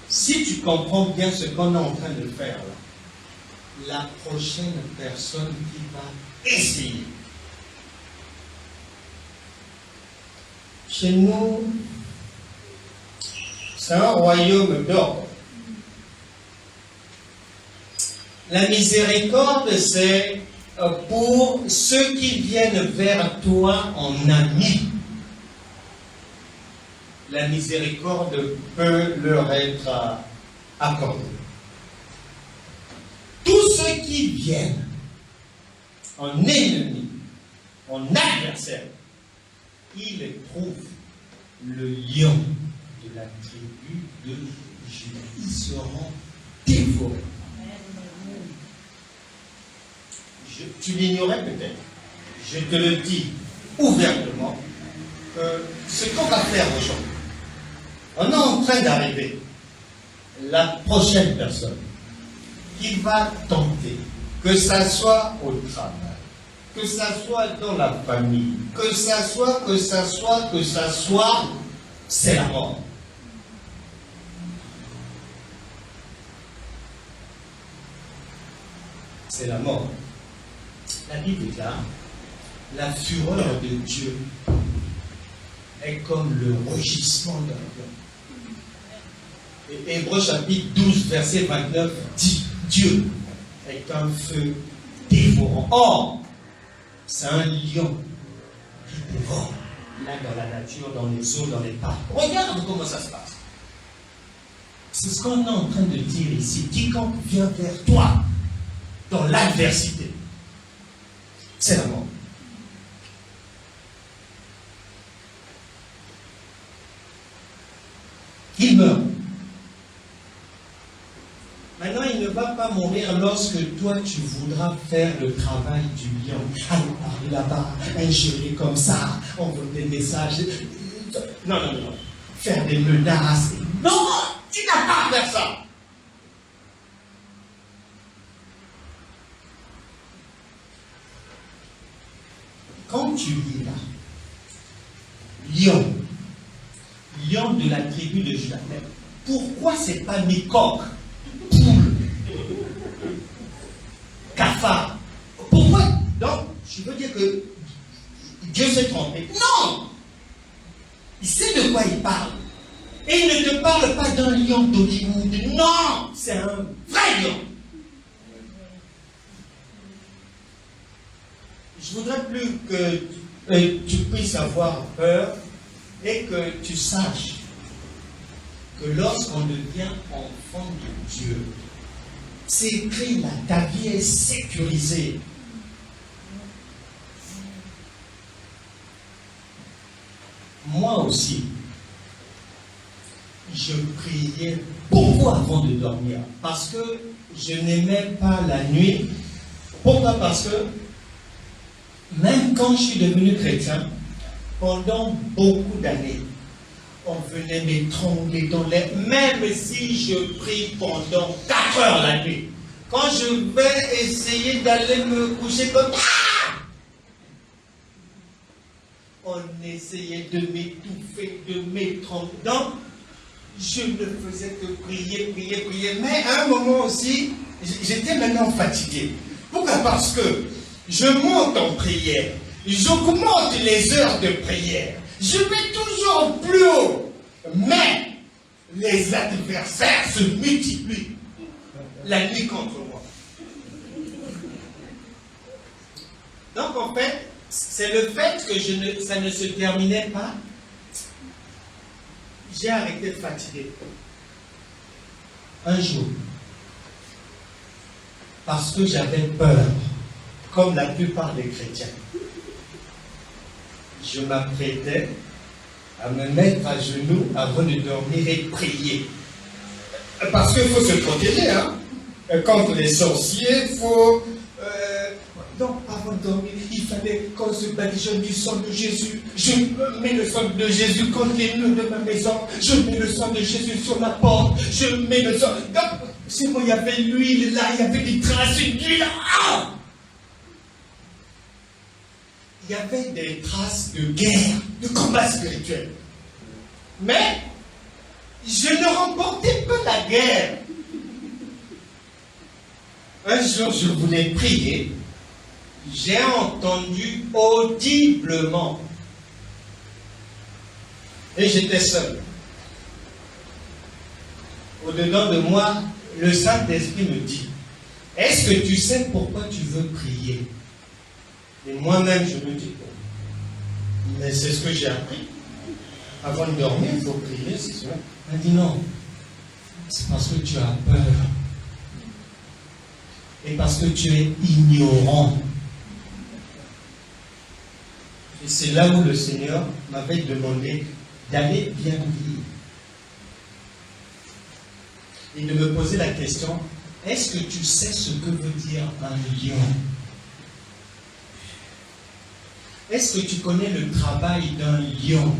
Si tu comprends bien ce qu'on est en train de faire là, la prochaine personne qui va essayer. Chez nous, c'est un royaume d'ordre. La miséricorde, c'est pour ceux qui viennent vers toi en ami. La miséricorde peut leur être accordée. Tous ceux qui viennent en ennemi, en adversaire, ils trouvent le lion de la tribu de Juda. Ils seront dévorés. Tu l'ignorais peut-être. Je te le dis ouvertement. Ce qu'on va faire aujourd'hui, on est en train d'arriver. La prochaine personne qui va tenter, que ça soit au travail, que ça soit dans la famille, que ça soit, c'est la mort. C'est la mort. La Bible déclare, la fureur de Dieu est comme le rugissement d'un lion. Et Hébreux chapitre 12, verset 29 dit, Dieu est un feu dévorant. Or, c'est un lion qui dévore, là dans la nature, dans les eaux, dans les parcs. Regarde comment ça se passe. C'est ce qu'on est en train de dire ici. Quiconque vient vers toi dans l'adversité, c'est la mort. Il meurt. Maintenant, il ne va pas mourir lorsque toi, tu voudras faire le travail du lion. Allez, parler là-bas, ingérer comme ça, envoyer des messages. Non. Faire des menaces. Non, tu n'as pas à faire ça. Quand tu lis là, lion de la tribu de Juda, pourquoi c'est pas mis coq, poule, cafard? Pourquoi? Donc, je veux dire que Dieu s'est trompé. Non! Il sait de quoi il parle. Et il ne te parle pas d'un lion d'Hollywood. Non, c'est un vrai lion. Je voudrais plus que tu puisses avoir peur et que tu saches que lorsqu'on devient enfant de Dieu, c'est écrit là, ta vie est sécurisée. Moi aussi, je priais beaucoup avant de dormir parce que je n'aimais pas la nuit. Pourquoi? Parce que même quand je suis devenu chrétien, pendant beaucoup d'années, on venait m'étrangler dans l'air, même si je prie pendant 4 heures la nuit. Quand je vais essayer d'aller me coucher comme ça, on essayait de m'étouffer, de m'étrangler. Donc, je ne faisais que prier. Mais à un moment aussi, j'étais maintenant fatigué. Pourquoi? Parce que je monte en prière, j'augmente les heures de prière, je vais toujours plus haut, mais les adversaires se multiplient la nuit contre moi. Donc en fait, c'est le fait que ça ne se terminait pas. J'ai arrêté de fatiguer. Un jour, parce que j'avais peur, comme la plupart des chrétiens, je m'apprêtais à me mettre à genoux avant de dormir et prier. Parce qu'il faut se protéger, hein. Contre les sorciers, il faut... Donc, avant de dormir, il fallait qu'on se badigeonne du sang de Jésus. Je mets le sang de Jésus contre les murs de ma maison. Je mets le sang de Jésus sur la porte. Je mets le sang... Donc, c'est moi, il y avait l'huile là, il y avait des traces d'huile là. Ah! Il y avait des traces de guerre, de combat spirituel. Mais, je ne remportais pas la guerre. Un jour, je voulais prier. J'ai entendu audiblement. Et j'étais seul. Au-dedans de moi, le Saint-Esprit me dit, est-ce que tu sais pourquoi tu veux prier? Et moi-même, je me dis, mais c'est ce que j'ai appris. Avant de dormir, il faut prier, c'est ça. Elle dit non, c'est parce que tu as peur. Et parce que tu es ignorant. Et c'est là où le Seigneur m'avait demandé d'aller bien lire. Et de me poser la question, est-ce que tu sais ce que veut dire un lion? Est-ce que tu connais le travail d'un lion?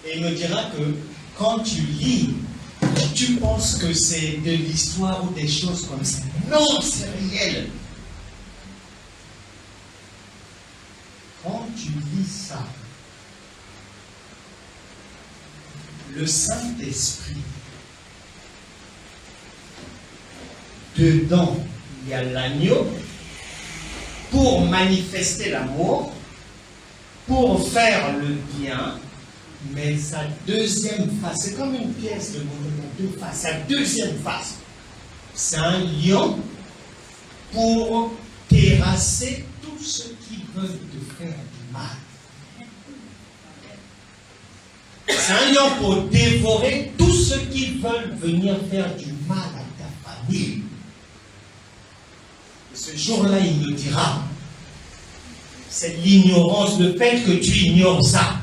Et il me dira que quand tu lis, tu penses que c'est de l'histoire ou des choses comme ça. Non, c'est réel. Quand tu lis ça, le Saint-Esprit, dedans, il y a l'agneau pour manifester l'amour, pour faire le bien, mais sa deuxième face, c'est comme une pièce de monnaie, deux faces. Sa deuxième face, c'est un lion pour terrasser tous ceux qui veulent te faire du mal. C'est un lion pour dévorer tous ceux qui veulent venir faire du mal à ta famille. Et ce jour-là, il me dira, c'est l'ignorance, le fait que tu ignores ça.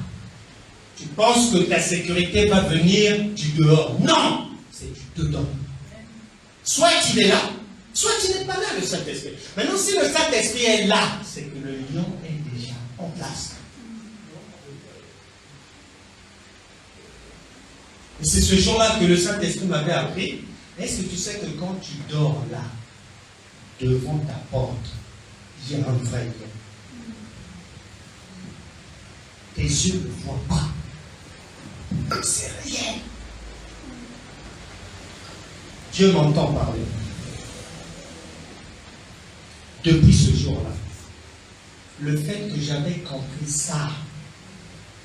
Tu penses que ta sécurité va venir du dehors. Non, c'est du dedans. Soit il est là, soit il n'est pas là, le Saint-Esprit. Maintenant, si le Saint-Esprit est là, c'est que le lion est déjà en place. Et c'est ce jour-là que le Saint-Esprit m'avait appris. Est-ce que tu sais que quand tu dors là, devant ta porte, il y a un vrai lion? Tes yeux ne voient pas. C'est rien. Dieu m'entend parler. Depuis ce jour-là, le fait que j'avais compris ça,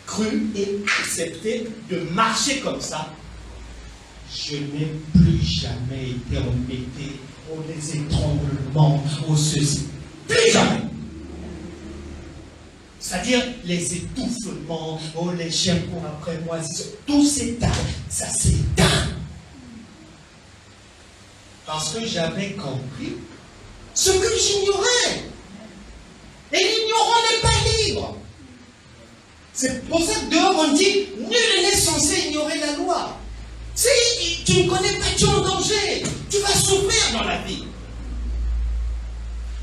cru et accepté de marcher comme ça, je n'ai plus jamais été embêté aux les étranglements, aux ceci. Plus jamais. C'est-à-dire les étouffements, oh les chiens courent après moi, tout s'éteint, ça s'éteint. Parce que j'avais compris ce que j'ignorais. Et l'ignorant n'est pas libre. C'est pour ça que dehors on dit, nul n'est censé ignorer la loi. Si tu ne connais pas, tu es en danger. Tu vas souffrir dans la vie.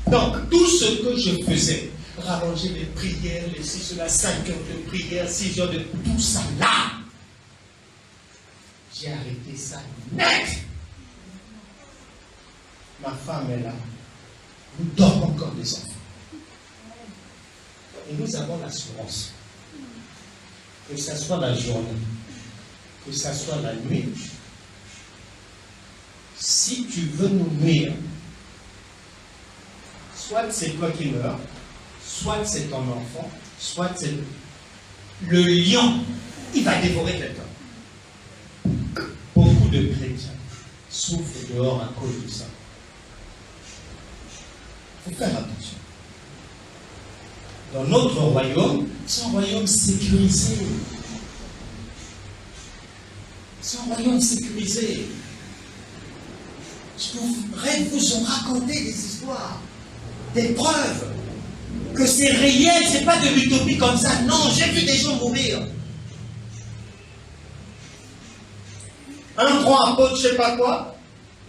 Donc, tout ce que je faisais, rallonger les prières, les 6 cela, 5 heures de prière, 6 heures de tout ça là, j'ai arrêté ça net. Ma femme est là. Nous dormons encore des enfants. Et nous avons l'assurance que ce soit la journée, que ce soit la nuit, si tu veux nous nuire, soit c'est toi qui meurs, soit c'est ton enfant, soit c'est le lion, il va dévorer quelqu'un. Beaucoup de chrétiens souffrent dehors à cause de ça. Il faut faire attention. Dans notre royaume, c'est un royaume sécurisé. C'est un royaume sécurisé. Je pourrais vous en raconter des histoires, des preuves, que c'est réel, c'est pas de l'utopie comme ça. Non, j'ai vu des gens mourir. Un grand apôtre, je sais pas quoi,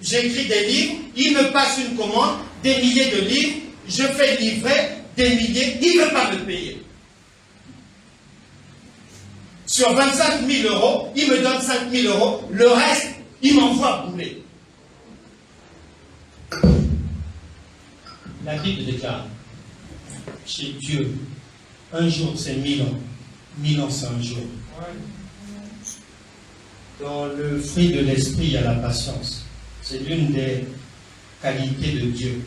j'écris des livres, il me passe une commande, des milliers de livres, je fais livrer des milliers, il ne veut pas me payer. Sur 25 000 euros, il me donne 5 000 euros, le reste, il m'envoie bouler. La Bible déclare, chez Dieu, un jour c'est 1000 ans, 1000 ans c'est un jour. Dans le fruit de l'esprit, il y a la patience. C'est l'une des qualités de Dieu.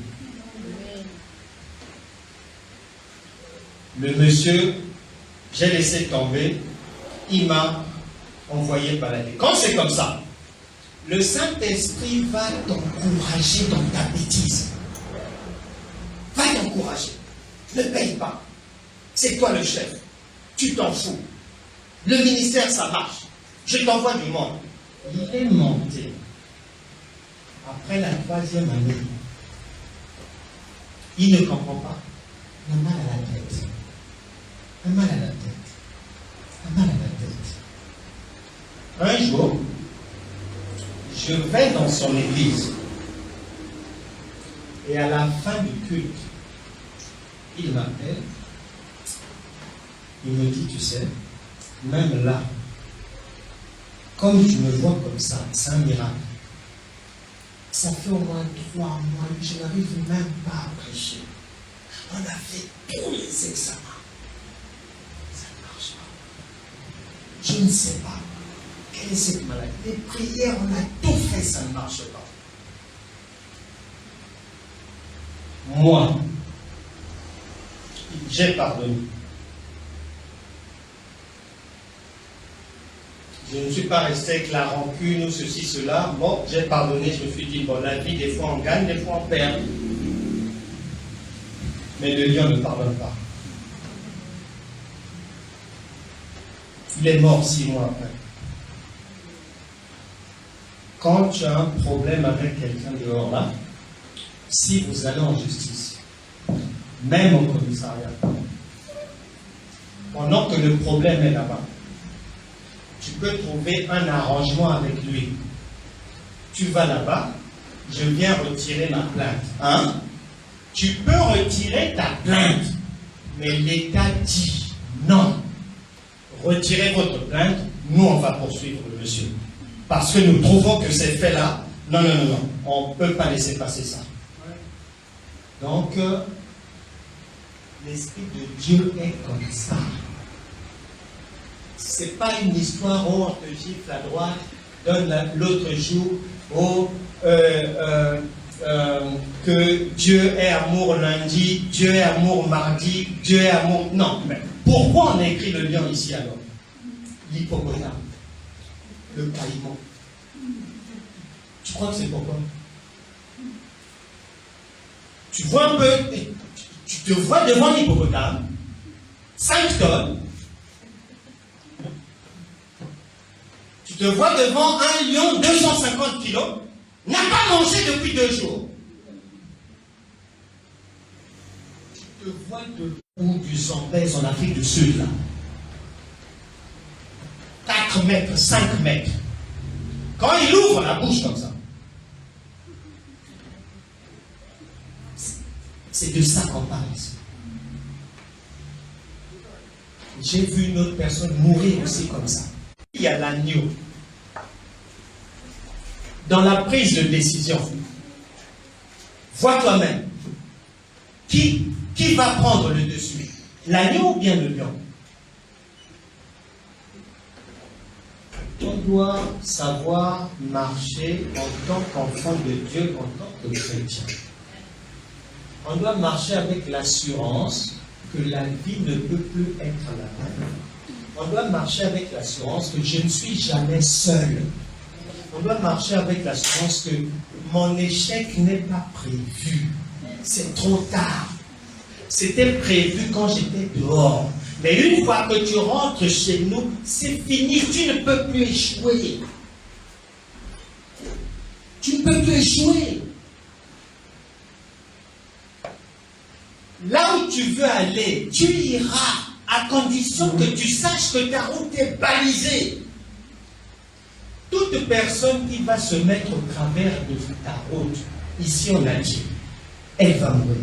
Le monsieur, j'ai laissé tomber, il m'a envoyé balader. Quand c'est comme ça, le Saint-Esprit va t'encourager dans ta bêtise. Va t'encourager. Ne paye pas. C'est toi le chef. Tu t'en fous. Le ministère, ça marche. Je t'envoie du monde. Il est monté. Après la 3e année, il ne comprend pas. Il a mal à la tête. Un mal à la tête. Un mal à la tête. Un jour, je vais dans son église. Et à la fin du culte, il m'appelle. Il me dit, tu sais, même là, comme tu me vois comme ça, c'est un miracle. Ça fait au moins 3 mois que je n'arrive même pas à prêcher. On a fait tous les examens. Ça ne marche pas. Je ne sais pas. Quelle est cette maladie? Les prières, on a tout fait, ça ne marche pas. Moi, j'ai pardonné. Je ne suis pas resté avec la rancune ou ceci, cela. Bon, j'ai pardonné, je me suis dit, bon, la vie, des fois on gagne, des fois on perd. Mais le lion ne pardonne pas. Il est mort 6 mois après. Quand tu as un problème avec quelqu'un dehors là, si vous allez en justice, même au commissariat, pendant que le problème est là-bas, tu peux trouver un arrangement avec lui. Tu vas là-bas, je viens retirer ma plainte. Hein? Tu peux retirer ta plainte, mais l'État dit non. Retirez votre plainte, nous on va poursuivre le monsieur. Parce que nous trouvons que ces faits-là, non, on ne peut pas laisser passer ça. Donc, l'Esprit de Dieu est comme ça. C'est pas une histoire où on te gifle à droite, donne l'autre jour, que Dieu est amour lundi, Dieu est amour mardi, Dieu est amour... Non, mais Pourquoi on a écrit le lion ici alors? L'hippopotame, le caïman. Tu crois que c'est pourquoi? Tu vois un peu, tu te vois devant l'hippopotame, 5 tonnes. Tu te vois devant un lion 250 kilos, n'a pas mangé depuis 2 jours. Tu te vois debout du Zambèze en Afrique du Sud, là. 4 mètres, 5 mètres. Quand il ouvre la bouche comme ça, c'est de ça qu'on parle ici. J'ai vu une autre personne mourir aussi comme ça. Il y a l'agneau. Dans la prise de décision, vois toi-même. Qui va prendre le dessus? L'agneau ou bien le lion? On doit savoir marcher en tant qu'enfant de Dieu, en tant que chrétien. On doit marcher avec l'assurance que la vie ne peut plus être la même. On doit marcher avec l'assurance que je ne suis jamais seul. On doit marcher avec l'assurance que mon échec n'est pas prévu. C'est trop tard. C'était prévu quand j'étais dehors. Mais une fois que tu rentres chez nous, c'est fini. Tu ne peux plus échouer. Tu ne peux plus échouer. Là où tu veux aller, tu iras à condition que tu saches que ta route est balisée. Toute personne qui va se mettre au travers de ta route, ici on a dit, elle va mourir.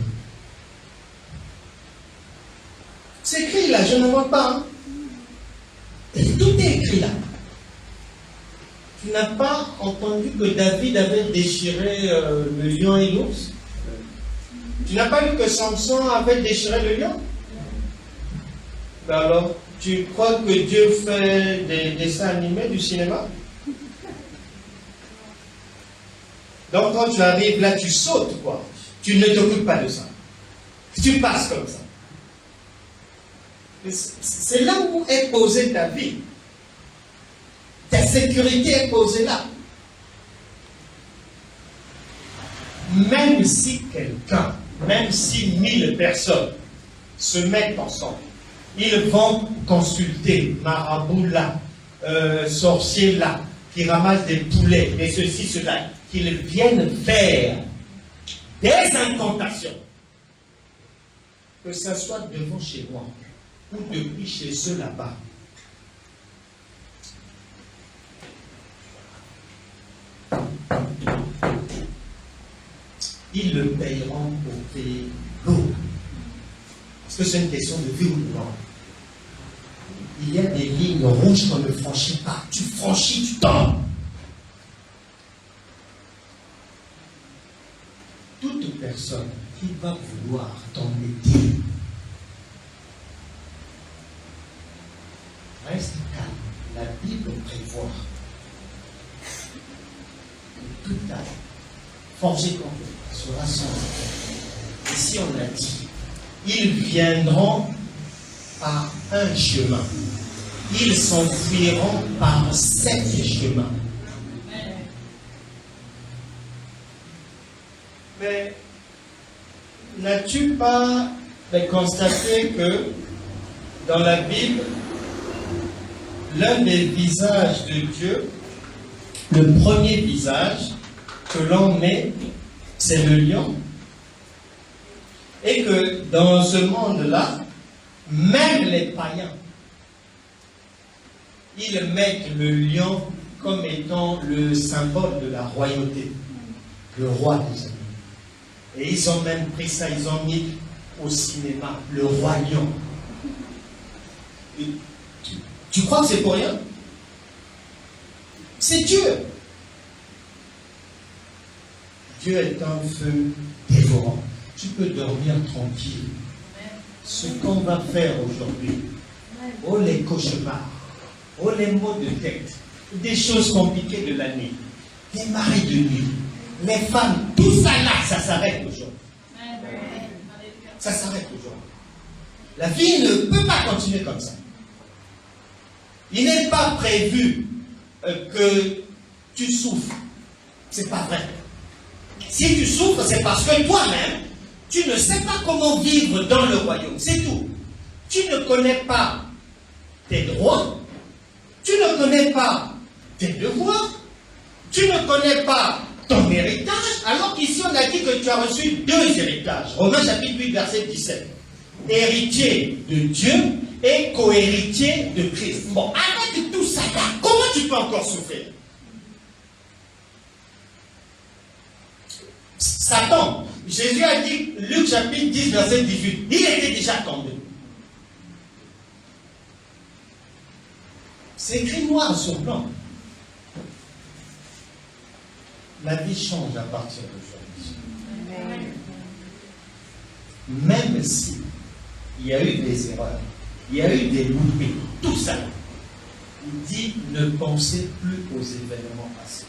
C'est écrit là, je ne vois pas. Hein? Et tout est écrit là. Tu n'as pas entendu que David avait déchiré le lion et l'ours? Tu n'as pas vu que Samson avait déchiré le lion? Ben alors, tu crois que Dieu fait des dessins animés, du cinéma? Donc quand tu arrives là, tu sautes, quoi. Tu ne t'occupes pas de ça. Tu passes comme ça. C'est là où est posée ta vie. Ta sécurité est posée là. Même si quelqu'un, même si 1000 personnes se mettent ensemble, ils vont consulter marabout là, sorcier là, qui ramassent des poulets, et ceci, cela, qu'ils viennent faire des incantations. Que ça soit devant chez moi, ou depuis chez eux là-bas. Ils le payeront au pays lourd. Parce que c'est une question de vie ou de mort. Il y a des lignes rouges qu'on ne franchit pas. Tu franchis, tu tombes. Toute personne qui va vouloir t'embêter, reste calme. La Bible prévoit que tout âge forgé contre sera sans. Ici on a dit, ils viendront par un chemin. Ils s'enfuiront par 7 chemins. Mais n'as-tu pas constaté que dans la Bible, l'un des visages de Dieu, le premier visage que l'on met, c'est le lion. Et que dans ce monde-là, même les païens, ils mettent le lion comme étant le symbole de la royauté, le roi des animaux. Et ils ont même pris ça, ils ont mis au cinéma le roi lion. Et tu crois que c'est pour rien? C'est Dieu. Dieu est un feu dévorant. Tu peux dormir tranquille. Ce qu'on va faire aujourd'hui, oh les cauchemars, oh les maux de tête, des choses compliquées de l'année, les marées de nuit, les femmes, tout ça là, ça s'arrête aujourd'hui. Ça s'arrête aujourd'hui. La vie ne peut pas continuer comme ça. Il n'est pas prévu que tu souffres. C'est pas vrai. Si tu souffres, c'est parce que toi-même, tu ne sais pas comment vivre dans le royaume. C'est tout. Tu ne connais pas tes droits. Tu ne connais pas tes devoirs. Tu ne connais pas ton héritage. Alors qu'ici, on a dit que tu as reçu 2 héritages. Romains chapitre 8, verset 17. Héritier de Dieu et co-héritier de Christ. Bon, avec tout ça là, comment tu peux encore souffrir? Satan, Jésus a dit, Luc chapitre 10, verset 18, il était déjà tombé. C'est écrit noir sur blanc. La vie change à partir d'aujourd'hui. Même si il y a eu des erreurs, il y a eu des loupés, tout ça, il dit ne pensez plus aux événements passés.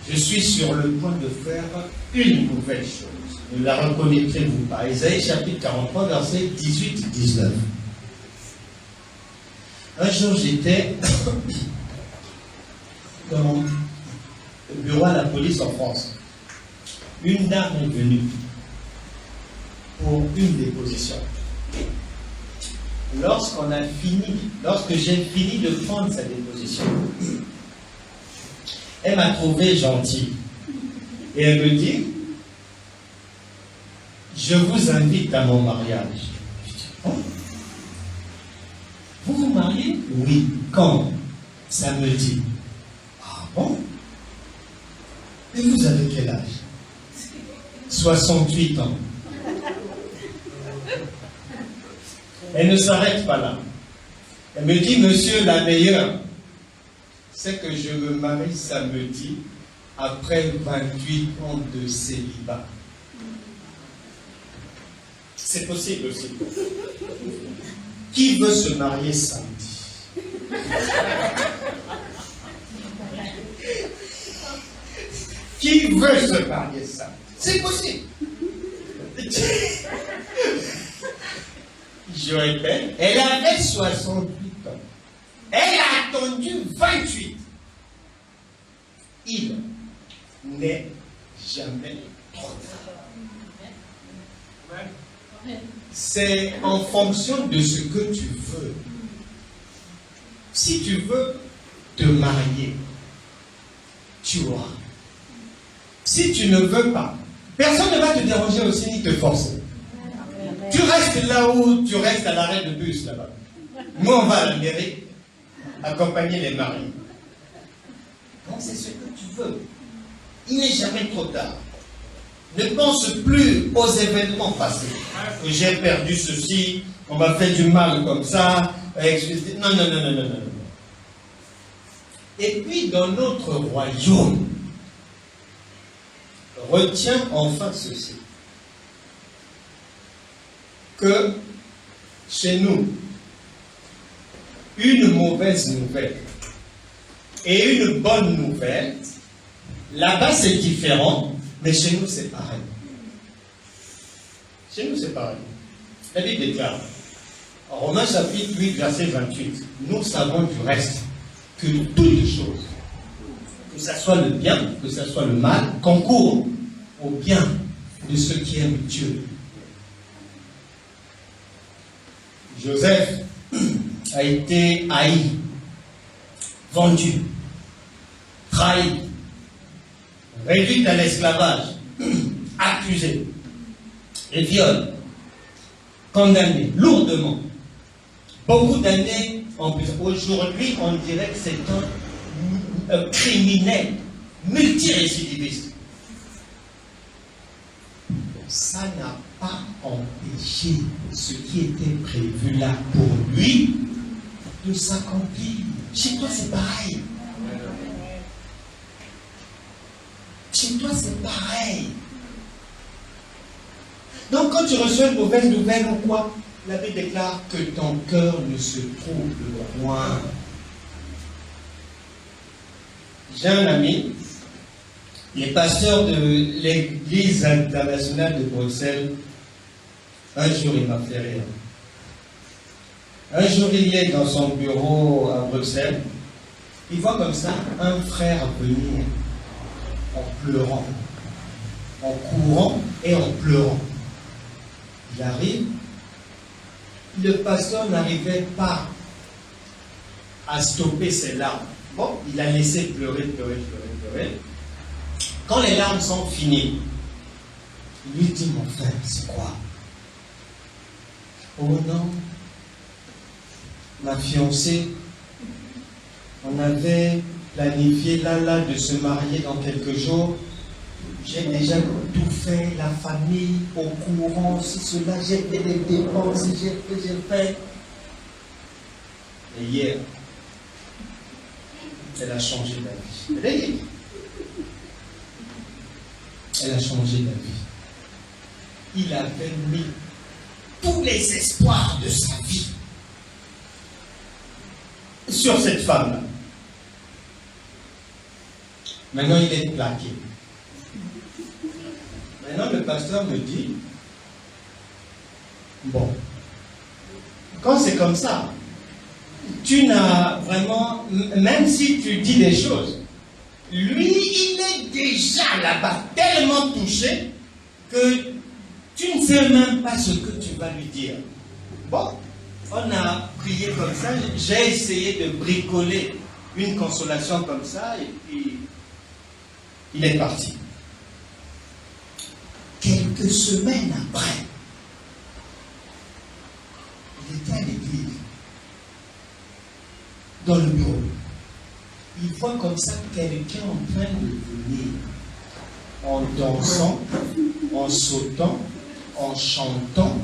Je suis sur le point de faire une nouvelle chose. Ne la reconnaîtrez-vous pas? Isaïe chapitre 43, verset 18-19. Un jour, j'étais dans le bureau à la police en France. Une dame est venue pour une déposition. Lorsque j'ai fini de prendre sa déposition, elle m'a trouvé gentil. Et elle me dit, je vous invite à mon mariage. Je dis, oh, vous vous mariez? Oui. Quand? Samedi. Ah bon? Et vous avez quel âge? 68 ans. Elle ne s'arrête pas là. Elle me dit, monsieur, la meilleure, c'est que je me marie samedi après 28 ans de célibat. C'est possible aussi. Qui veut se marier samedi? Qui veut se marier samedi? C'est possible. Je répète, elle avait 68 ans. Elle a attendu 28. Il n'est jamais trop tard. C'est en fonction de ce que tu veux. Si tu veux te marier, tu auras. Si tu ne veux pas, personne ne va te déranger aussi ni te forcer. Tu restes là où tu restes à l'arrêt de bus là-bas. Nous, on va à la mairie accompagner les maris. Donc c'est ce que tu veux. Il n'est jamais trop tard. Ne pense plus aux événements passés. Que j'ai perdu ceci, on m'a fait du mal comme ça. Non, non, non, non, non, non. Et puis dans notre royaume, retiens enfin ceci. Que chez nous, une mauvaise nouvelle et une bonne nouvelle, là-bas c'est différent, mais chez nous c'est pareil. Chez nous c'est pareil. La Bible déclare, en Romains chapitre 8, verset 28, nous savons du reste que toutes choses, que ce soit le bien, que ce soit le mal, concourent au bien de ceux qui aiment Dieu. Joseph a été haï, vendu, trahi, réduit à l'esclavage, accusé, et viol, condamné lourdement. Beaucoup d'années en plus. Aujourd'hui, on dirait que c'est un criminel, multirécidiviste. Ça n'a pas empêché ce qui était prévu là pour lui de s'accomplir. Chez toi, c'est pareil. Chez toi, c'est pareil. Donc, quand tu reçois une mauvaise nouvelle ou quoi, la Bible déclare que ton cœur ne se trouble point. J'ai un ami, il est pasteur de l'Église internationale de Bruxelles. Un jour, il m'a fait rire. Un jour, il est dans son bureau à Bruxelles. Il voit comme ça un frère venir en pleurant, en courant et en pleurant. Il arrive. Le pasteur n'arrivait pas à stopper ses larmes. Bon, il a laissé pleurer, pleurer, pleurer, pleurer. Quand les larmes sont finies, il lui dit, mon frère, c'est quoi? Oh non, ma fiancée, on avait planifié là de se marier dans quelques jours. J'ai déjà tout fait, la famille, au courant, cela, j'ai fait des dépenses, j'ai fait. Et hier, elle a changé d'avis. Elle a changé d'avis. Il avait mis tous les espoirs de sa vie sur cette femme-là. Maintenant, il est plaqué. Maintenant, le pasteur me dit, bon, quand c'est comme ça, tu n'as vraiment, même si tu dis des choses, lui, il est déjà là-bas tellement touché que tu ne sais même pas ce que tu vas lui dire. Bon, on a prié comme ça, j'ai essayé de bricoler une consolation comme ça, et puis il est parti. Quelques semaines après, il était à l'église, dans le bureau. Il voit comme ça quelqu'un en train de venir, en dansant, en sautant, en chantant.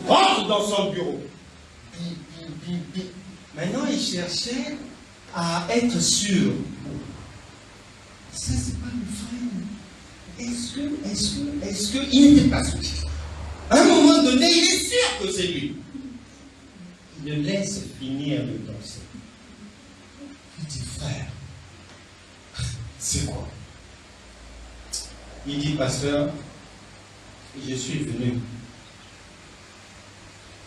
Rentre dans son bureau. Maintenant, il cherchait à être sûr. Ça, c'est pas le frère. Est-ce que il n'était pas sûr? À un moment donné, il est sûr que c'est lui. Il le laisse finir de danser. Il dit, frère, c'est quoi? Il dit, pasteur, je suis venu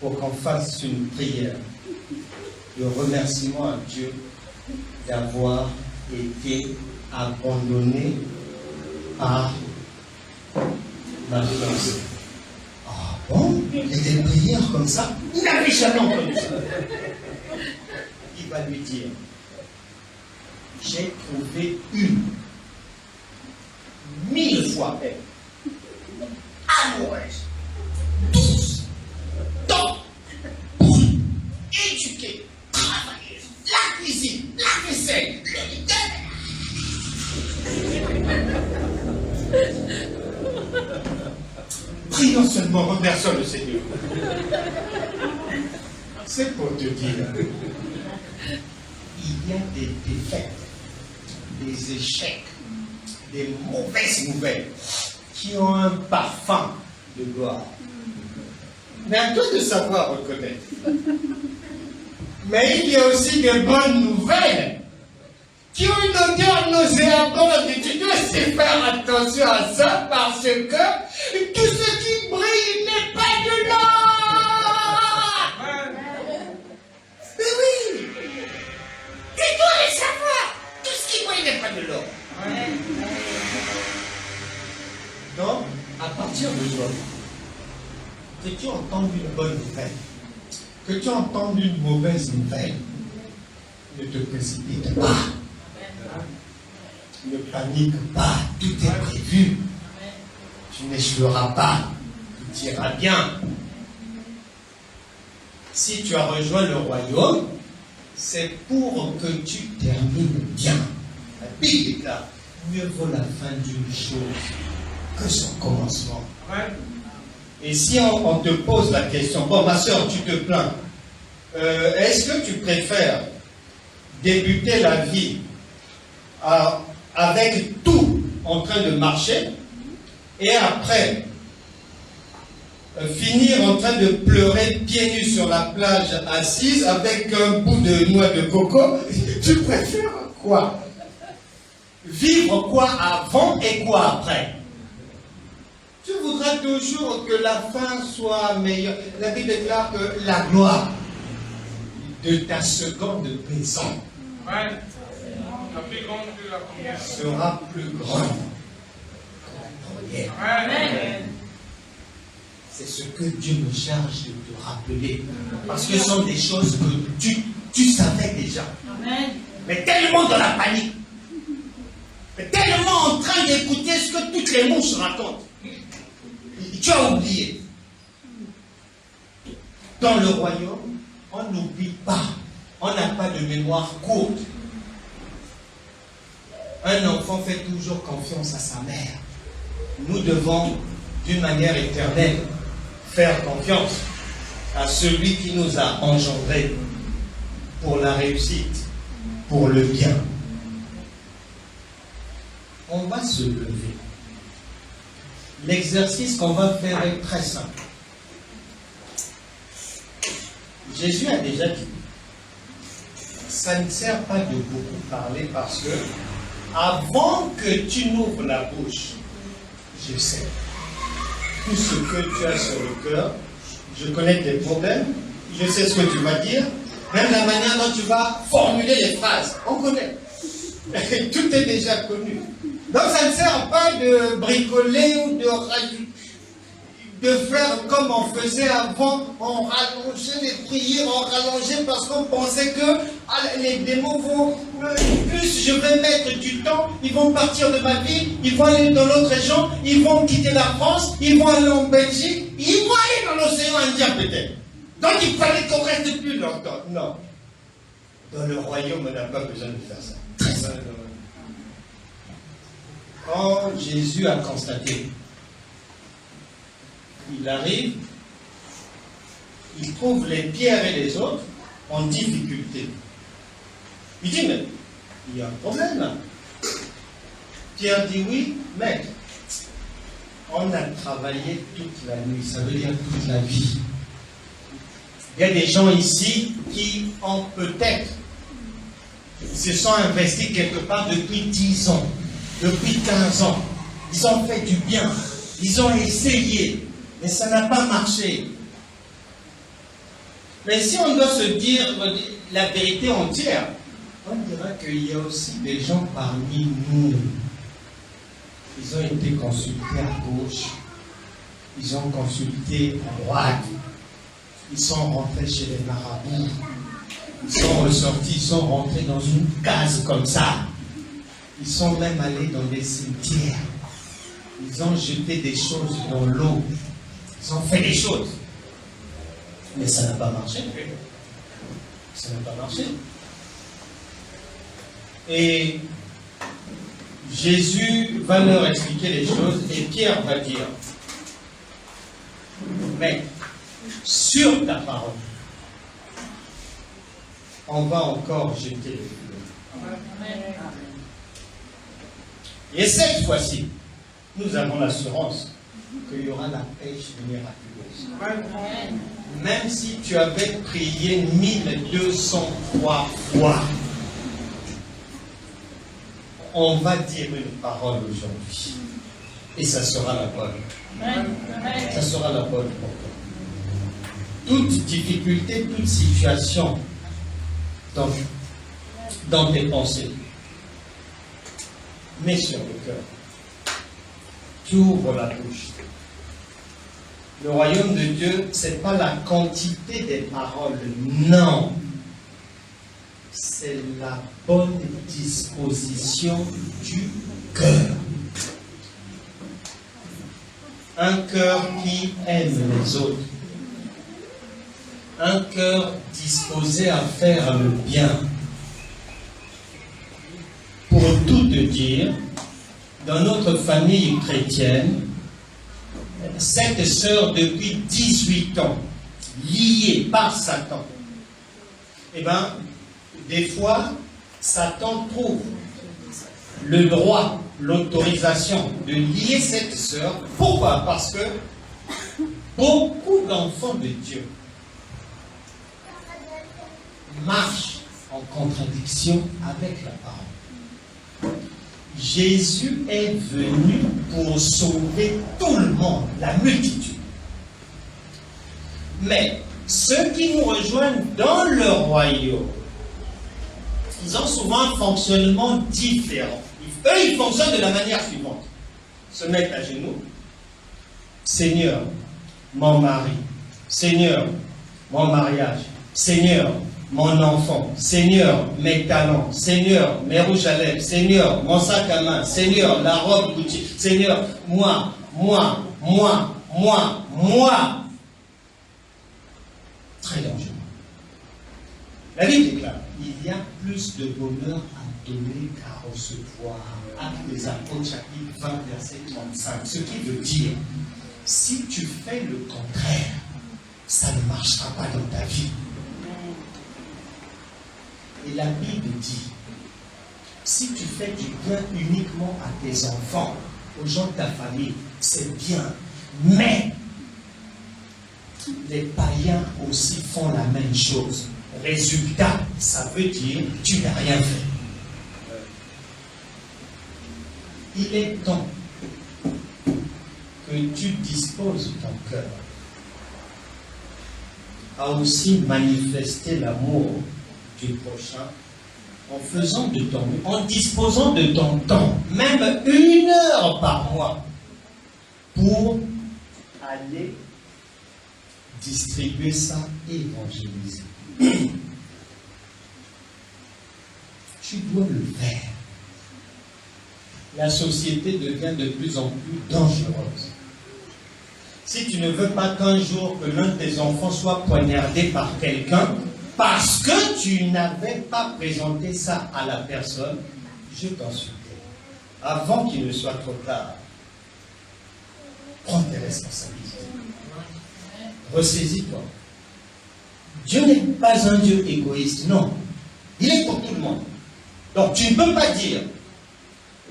pour qu'on fasse une prière de remerciement à Dieu d'avoir été abandonné par ma fiancée. Ah bon? Il y a des prières comme ça? Il n'avait jamais entendu ça. Il va lui dire, j'ai trouvé 1000 fois elle, amoureuse, douce, top, bonne, éduquée, travailleuse, la cuisine, la vaisselle, prions seulement, remercions le Seigneur. C'est pour te dire, il y a des défaites, des échecs, des mauvaises nouvelles qui ont un parfum de gloire. Mais à toi de savoir reconnaître. Mais il y a aussi des bonnes nouvelles qui ont une odeur nauséabonde et tu dois aussi faire attention à ça parce que tout ce qui brille n'est pas de l'or. Mais oui, tu dois le savoir, tout ce qui brille n'est pas de l'or. Donc, à partir d'aujourd'hui, que tu entends une bonne nouvelle, que tu entends une mauvaise nouvelle, ne te précipite pas. Ne panique pas, tout est prévu. Tu n'échoueras pas, tout ira bien. Si tu as rejoint le royaume, c'est pour que tu termines bien. La Bible déclare, mieux vaut la fin d'une chose que son commencement. Et si on te pose la question, bon ma soeur, tu te plains, est-ce que tu préfères débuter la vie avec tout en train de marcher et après finir en train de pleurer pieds nus sur la plage assise avec un bout de noix de coco? Tu préfères quoi? Vivre quoi avant et quoi après? Tu voudras toujours que la fin soit meilleure. La Bible déclare que la gloire de ta seconde maison sera plus grande que la première. C'est ce que Dieu me charge de te rappeler. Parce que ce sont des choses que tu savais déjà. Mais tellement dans la panique. Mais tellement en train d'écouter ce que toutes les mouches racontent. Tu as oublié. Dans le royaume, on n'oublie pas. On n'a pas de mémoire courte. Un enfant fait toujours confiance à sa mère. Nous devons, d'une manière éternelle, faire confiance à celui qui nous a engendrés pour la réussite, pour le bien. On va se lever. L'exercice qu'on va faire est très simple. Jésus a déjà dit, ça ne sert pas de beaucoup parler parce que avant que tu n'ouvres la bouche, je sais. Tout ce que tu as sur le cœur, je connais tes problèmes, je sais ce que tu vas dire, même la manière dont tu vas formuler les phrases, on connaît. Tout est déjà connu. Donc ça ne sert pas de bricoler ou de faire comme on faisait avant, on rallongeait les prières, on rallongeait parce qu'on pensait que les démons vont, plus je vais mettre du temps, ils vont partir de ma vie, ils vont aller dans l'autre région, ils vont quitter la France, ils vont aller en Belgique, ils vont aller dans l'océan Indien peut-être. Donc il fallait qu'on reste plus longtemps. Non. Dans le royaume, on n'a pas besoin de faire ça. Très simple. Quand Jésus a constaté, il arrive, il trouve les pierres et les autres en difficulté. Il dit, mais il y a un problème là. Pierre dit, oui, maître, on a travaillé toute la nuit, ça veut dire toute la vie. Il y a des gens ici qui ont peut-être, se sont investis quelque part depuis 10 ans, depuis 15 ans. Ils ont fait du bien, ils ont essayé. Mais ça n'a pas marché. Mais si on doit se dire la vérité entière, on dira qu'il y a aussi des gens parmi nous. Ils ont été consultés à gauche, ils ont consulté à droite, ils sont rentrés chez les marabouts, ils sont ressortis, ils sont rentrés dans une case comme ça. Ils sont même allés dans des cimetières. Ils ont jeté des choses dans l'eau. Ils ont fait des choses. Mais ça n'a pas marché. Ça n'a pas marché. Et Jésus va leur expliquer les choses et Pierre va dire, mais sur ta parole, on va encore jeter le filet. Et cette fois-ci, nous avons l'assurance qu'il y aura la pêche miraculeuse. Même si tu avais prié 1203 fois, on va dire une parole aujourd'hui. Et ça sera la bonne. Ça sera la bonne pour toi. Toute difficulté, toute situation dans tes pensées, mets sur le cœur. Tu ouvres la bouche. Le royaume de Dieu, ce n'est pas la quantité des paroles, non. C'est la bonne disposition du cœur. Un cœur qui aime les autres. Un cœur disposé à faire le bien. Pour tout te dire, dans notre famille chrétienne, cette sœur depuis 18 ans, liée par Satan, eh bien, des fois, Satan trouve le droit, l'autorisation de lier cette sœur. Pourquoi? Parce que beaucoup d'enfants de Dieu marchent en contradiction avec la parole. Jésus est venu pour sauver tout le monde, la multitude. Mais ceux qui nous rejoignent dans le royaume, ils ont souvent un fonctionnement différent. Eux, ils fonctionnent de la manière suivante. Se mettre à genoux. Seigneur, mon mari. Seigneur, mon mariage. Seigneur, mon enfant. Seigneur, mes talents. Seigneur, mes rouges à lèvres. Seigneur, mon sac à main. Seigneur, la robe Gucci. Seigneur, moi. Très dangereux. La Bible déclare, il y a plus de bonheur à donner qu'à recevoir. Actes des Apôtres, chapitre 20, verset 35. Ce qui veut dire, si tu fais le contraire, ça ne marchera pas dans ta vie. Et la Bible dit, si tu fais du bien uniquement à tes enfants, aux gens de ta famille, c'est bien. Mais les païens aussi font la même chose. Résultat, ça veut dire que tu n'as rien fait. Il est temps que tu disposes ton cœur à aussi manifester l'amour du prochain en faisant de ton mieux, en disposant de ton temps, même 1 heure par mois, pour aller distribuer ça, évangéliser. Tu dois le faire. La société devient de plus en plus dangereuse. Si tu ne veux pas qu'un jour que l'un de tes enfants soit poignardé par quelqu'un, parce que tu n'avais pas présenté ça à la personne, je t'en supplie, avant qu'il ne soit trop tard, prends tes responsabilités. Ressaisis-toi. Dieu n'est pas un Dieu égoïste, non. Il est pour tout le monde. Donc tu ne peux pas dire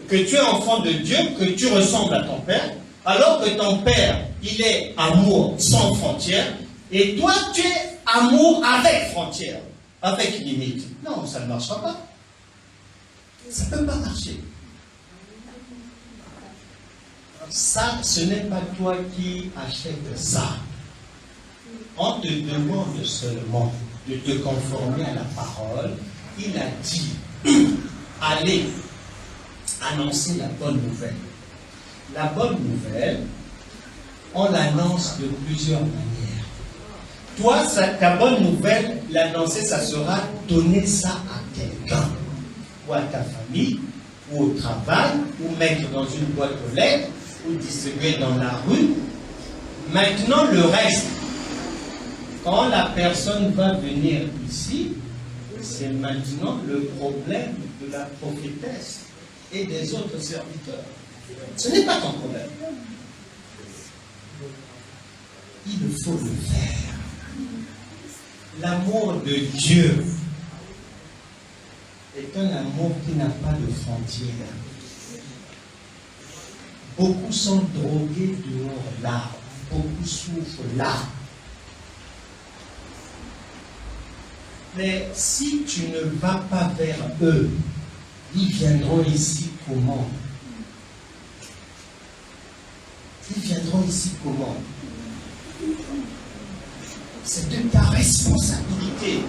que tu es enfant de Dieu, que tu ressembles à ton père, alors que ton père, il est amour sans frontières, et toi, tu es amour avec frontières, avec limite. Non, ça ne marchera pas. Ça ne peut pas marcher. Ça, ce n'est pas toi qui achètes ça. On te demande seulement de te conformer à la parole. Il a dit, allez annoncer la bonne nouvelle. La bonne nouvelle, on l'annonce de plusieurs manières. Toi, ta bonne nouvelle, l'annoncer, ça sera donner ça à quelqu'un, ou à ta famille, ou au travail, ou mettre dans une boîte aux lettres, ou distribuer dans la rue. Maintenant, le reste, quand la personne va venir ici, c'est maintenant le problème de la prophétesse et des autres serviteurs. Ce n'est pas ton problème. Il faut le faire. L'amour de Dieu est un amour qui n'a pas de frontières. Beaucoup sont drogués dehors là. Beaucoup souffrent là. Mais si tu ne vas pas vers eux, ils viendront ici comment? Ils viendront ici comment? C'est de ta responsabilité.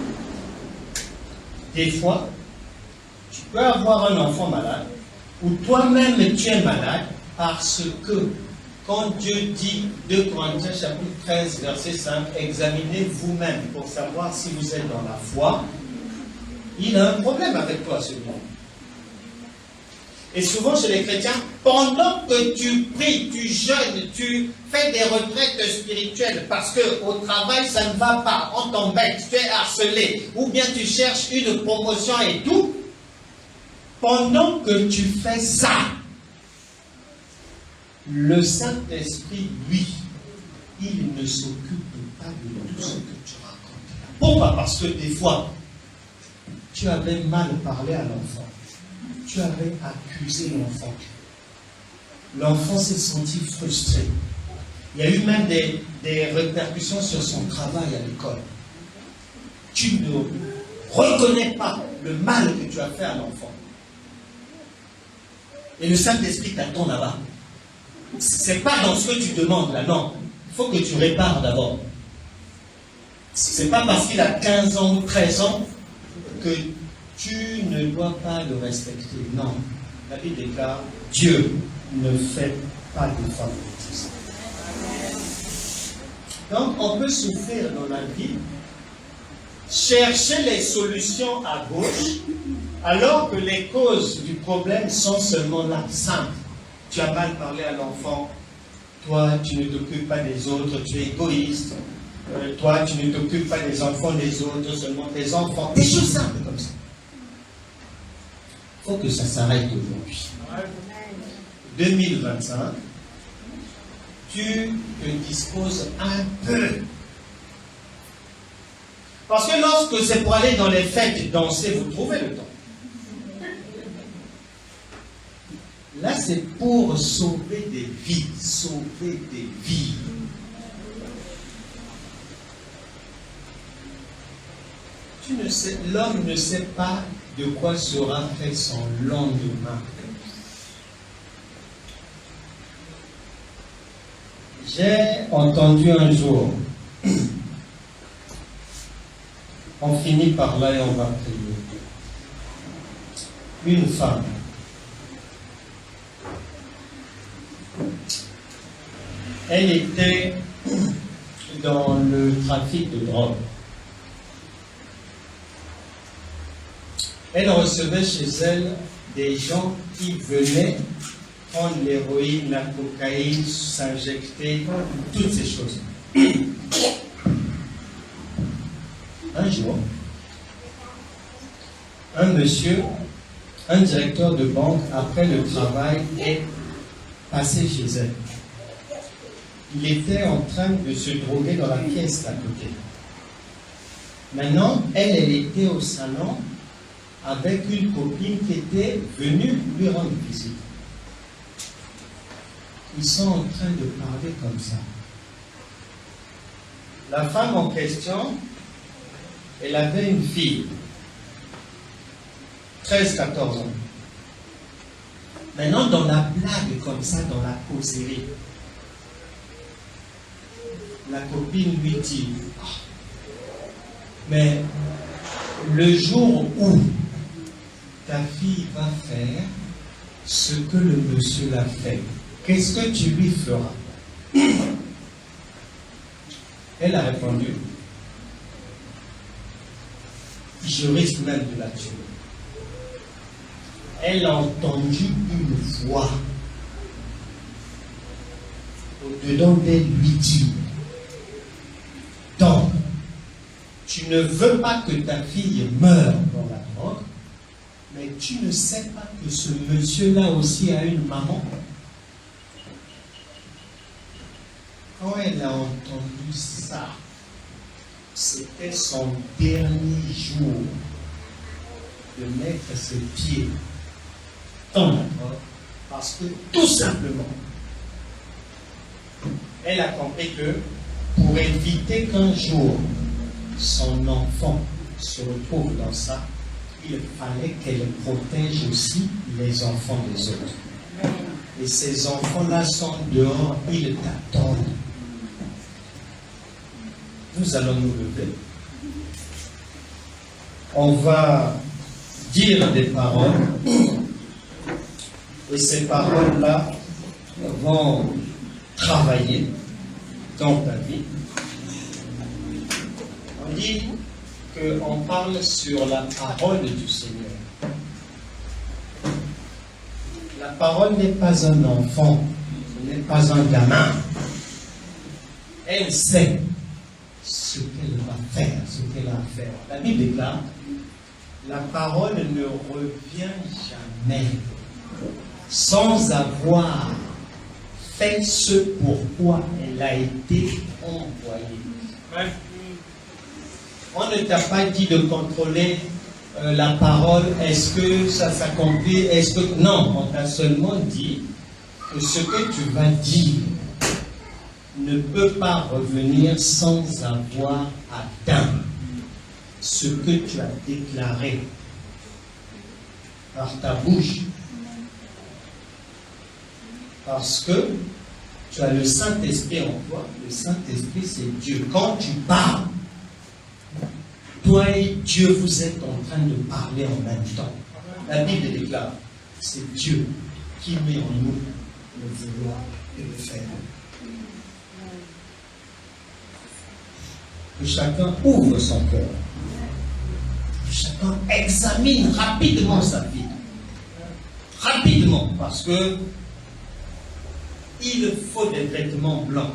Des fois, tu peux avoir un enfant malade, ou toi-même tu es malade, parce que quand Dieu dit 2 Corinthiens chapitre 13 verset 5, examinez vous-même pour savoir si vous êtes dans la foi, il a un problème avec toi celui-là. Et souvent chez les chrétiens, pendant que tu pries, tu jeûnes, tu fais des retraites spirituelles parce qu'au travail ça ne va pas, on t'embête, tu es harcelé, ou bien tu cherches une promotion et tout, pendant que tu fais ça, le Saint-Esprit, lui, il ne s'occupe pas de tout ce que tu racontes. Pourquoi? Parce que des fois, tu avais mal parlé à l'enfant. Tu avais accusé l'enfant. L'enfant s'est senti frustré. Il y a eu même des répercussions sur son travail à l'école. Tu ne reconnais pas le mal que tu as fait à l'enfant. Et le Saint-Esprit t'attend là-bas. C'est pas dans ce que tu demandes là, non. Il faut que tu répares d'abord. C'est pas parce qu'il a 15 ans ou 13 ans que tu ne dois pas le respecter. Non. La Bible déclare, Dieu ne fait pas de favoritisme. Donc, on peut souffrir dans la vie, chercher les solutions à gauche, alors que les causes du problème sont seulement là, simples. Tu as mal parlé à l'enfant, toi, tu ne t'occupes pas des autres, tu es égoïste, toi, tu ne t'occupes pas des enfants des autres, seulement des enfants. Des choses simples comme ça. Il faut que ça s'arrête aujourd'hui. 2025, tu te disposes un peu. Parce que lorsque c'est pour aller dans les fêtes danser, vous trouvez le temps. Là, c'est pour sauver des vies, sauver des vies. L'homme ne sait pas de quoi sera fait son lendemain. J'ai entendu un jour, on finit par là et on va prier, une femme, elle était dans le trafic de drogue. Elle recevait chez elle des gens qui venaient prendre l'héroïne, la cocaïne, s'injecter, toutes ces choses. Un jour, un monsieur, un directeur de banque, après le travail, est passé chez elle. Il était en train de se droguer dans la pièce d'à côté. Maintenant, elle était au salon avec une copine qui était venue lui rendre visite. Ils sont en train de parler comme ça. La femme en question, elle avait une fille, 13-14 ans. Maintenant, dans la blague comme ça, dans la causerie, la copine lui dit, mais le jour où ta fille va faire ce que le monsieur l'a fait, qu'est-ce que tu lui feras? Elle a répondu, je risque même de la tuer. Elle a entendu une voix au-dedans d'elle lui dire, donc, tu ne veux pas que ta fille meure dans la drogue, mais tu ne sais pas que ce monsieur-là aussi a une maman. Quand elle a entendu ça, c'était son dernier jour de mettre ses pieds dans la drogue, parce que tout simplement, elle a compris que pour éviter qu'un jour son enfant se retrouve dans ça, il fallait qu'elle protège aussi les enfants des autres. Et ces enfants-là sont dehors, ils t'attendent. Nous allons nous lever. On va dire des paroles. Et ces paroles-là vont travailler dans ta vie. On dit qu'on parle sur la parole du Seigneur. La parole n'est pas un enfant, ce n'est pas un gamin. Elle sait ce qu'elle va faire, ce qu'elle a à faire. La Bible déclare, la parole ne revient jamais sans avoir fait ce pourquoi elle a été envoyée. On ne t'a pas dit de contrôler la parole, est-ce que ça s'accomplit, est-ce que... Non, on t'a seulement dit que ce que tu vas dire ne peut pas revenir sans avoir atteint ce que tu as déclaré par ta bouche. Parce que tu as le Saint-Esprit en toi. Le Saint-Esprit, c'est Dieu. Quand tu parles, toi et Dieu, vous êtes en train de parler en même temps. La Bible déclare, c'est Dieu qui met en nous le vouloir et le faire. Que chacun ouvre son cœur. Que chacun examine rapidement sa vie. Rapidement, parce que il faut des vêtements blancs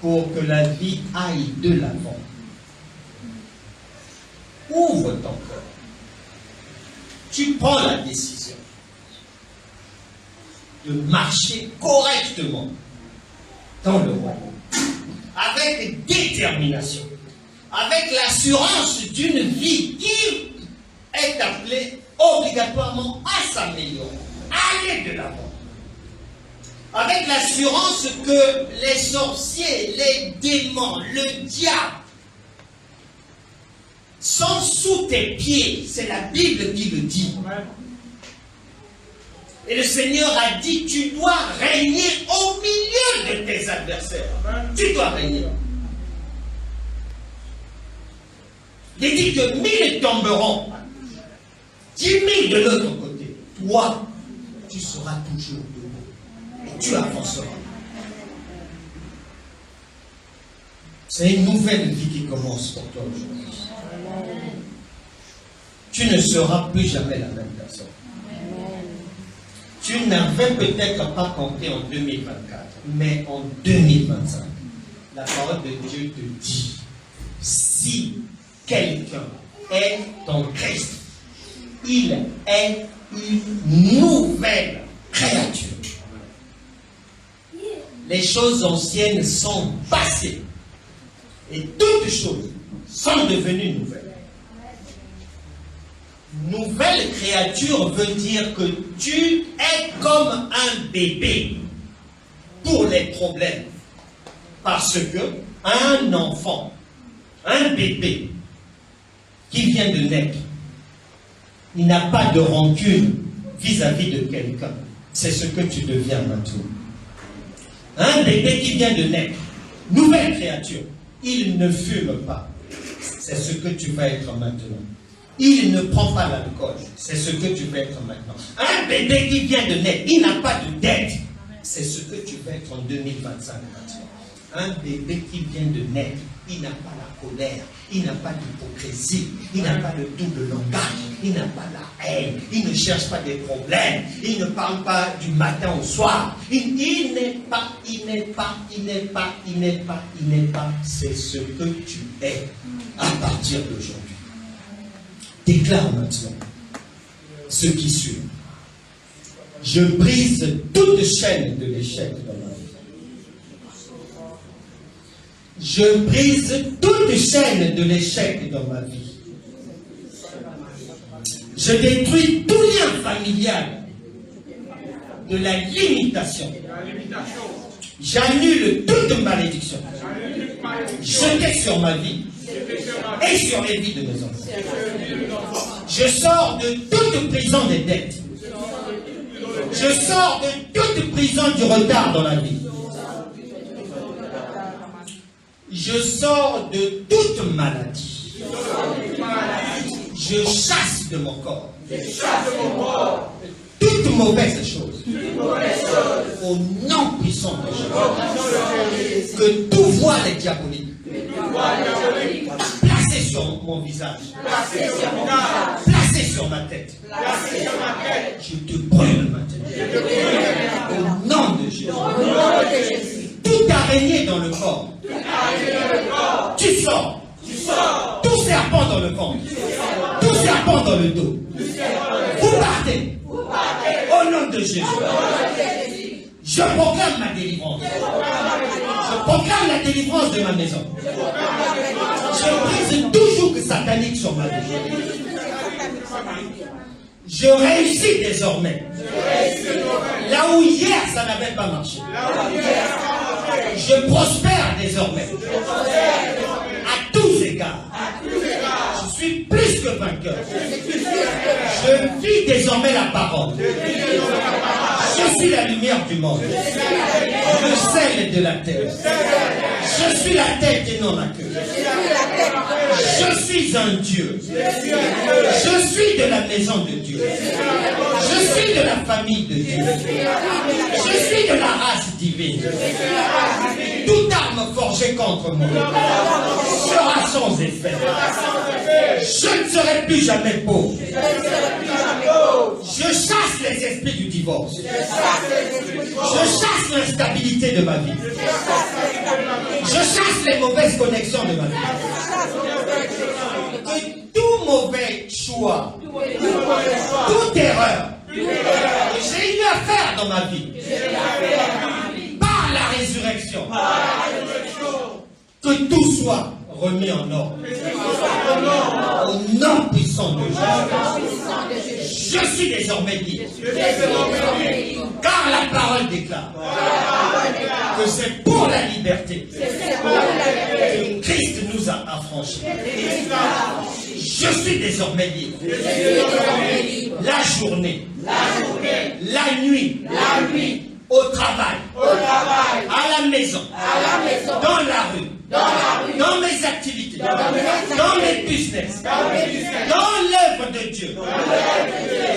pour que la vie aille de l'avant. Ouvre ton cœur. Tu prends la décision de marcher correctement dans le royaume, avec détermination, avec l'assurance d'une vie qui est appelée obligatoirement à s'améliorer, à aller de l'avant. Avec l'assurance que les sorciers, les démons, le diable sont sous tes pieds. C'est la Bible qui le dit. Et le Seigneur a dit, tu dois régner au milieu de tes adversaires. Tu dois régner. Il dit que 1000 tomberont, 10 000 de l'autre côté. Toi, tu seras toujours debout. Et tu avanceras. C'est une nouvelle vie qui commence pour toi aujourd'hui. Tu ne seras plus jamais la même personne. Tu n'avais peut-être pas compté en 2024, mais en 2025, la parole de Dieu te dit, si quelqu'un est en Christ, il est une nouvelle créature. Les choses anciennes sont passées et toutes choses sont devenues nouvelles. Nouvelle créature veut dire que tu es comme un bébé pour les problèmes. Parce que un enfant, un bébé qui vient de naître, il n'a pas de rancune vis-à-vis de quelqu'un. C'est ce que tu deviens maintenant. Un bébé qui vient de naître, nouvelle créature, il ne fume pas. C'est ce que tu vas être maintenant. Il ne prend pas l'alcool. C'est ce que tu vas être maintenant. Un bébé qui vient de naître, il n'a pas de dette. C'est ce que tu vas être en 2025 maintenant. Un bébé qui vient de naître, il n'a pas la colère, il n'a pas d'hypocrisie, il n'a pas de double langage, il n'a pas la haine, il ne cherche pas des problèmes, il ne parle pas du matin au soir. Il n'est pas, c'est ce que tu es à partir d'aujourd'hui. Déclare maintenant ce qui suit. Je brise toute chaîne de l'échec dans ma vie. Je brise toute chaîne de l'échec dans ma vie. Je détruis tout lien familial de la limitation. J'annule toute malédiction jetée sur ma vie et sur les vies de mes enfants. Je sors de toute prison des dettes. Je sors de toute prison du retard dans la vie. Je sors de toute maladie. Je chasse de mon corps toute mauvaise chose. Au nom puissant de Jésus. Que tout voile diabolique placé sur mon visage, placé sur ma tête, je te brûle maintenant. Au nom de Jésus. Toute araignée dans le corps, tu sors. Tout serpent dans le ventre, tout serpent dans le dos, vous partez. Au nom de Jésus. Je proclame ma délivrance. Je proclame la délivrance de ma maison. Je brise tout joug satanique sur ma vie. Je réussis désormais. Là où hier ça n'avait pas marché. Je prospère désormais. À tous égards. Je suis plus que vainqueur. Je vis désormais la parole. Je suis la lumière du monde. Le sel de la terre. Je suis la tête et non la queue. Je suis un Dieu. Je suis de la maison de Dieu. Je suis de la famille de Dieu. Je suis de la race divine. Toute arme forgée contre moi sera sans effet. Je ne serai plus jamais pauvre. Je chasse les esprits du divorce. Je chasse l'instabilité de ma vie. Je chasse les mauvaises connexions de ma vie. Et tout mauvais choix, toute erreur, j'ai eu à faire dans ma vie, par la résurrection, que tout soit remis en ordre. Au nom puissant de Jésus. Je suis désormais libre. Car la parole déclare que c'est pour la liberté que Christ nous a affranchis. Je suis désormais libre. La journée, la nuit, au travail, à la maison, dans la rue, dans mes activités, dans mes business, dans l'œuvre de Dieu,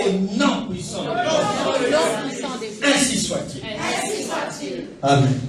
au nom puissant de Dieu. Ainsi soit-il. Amen.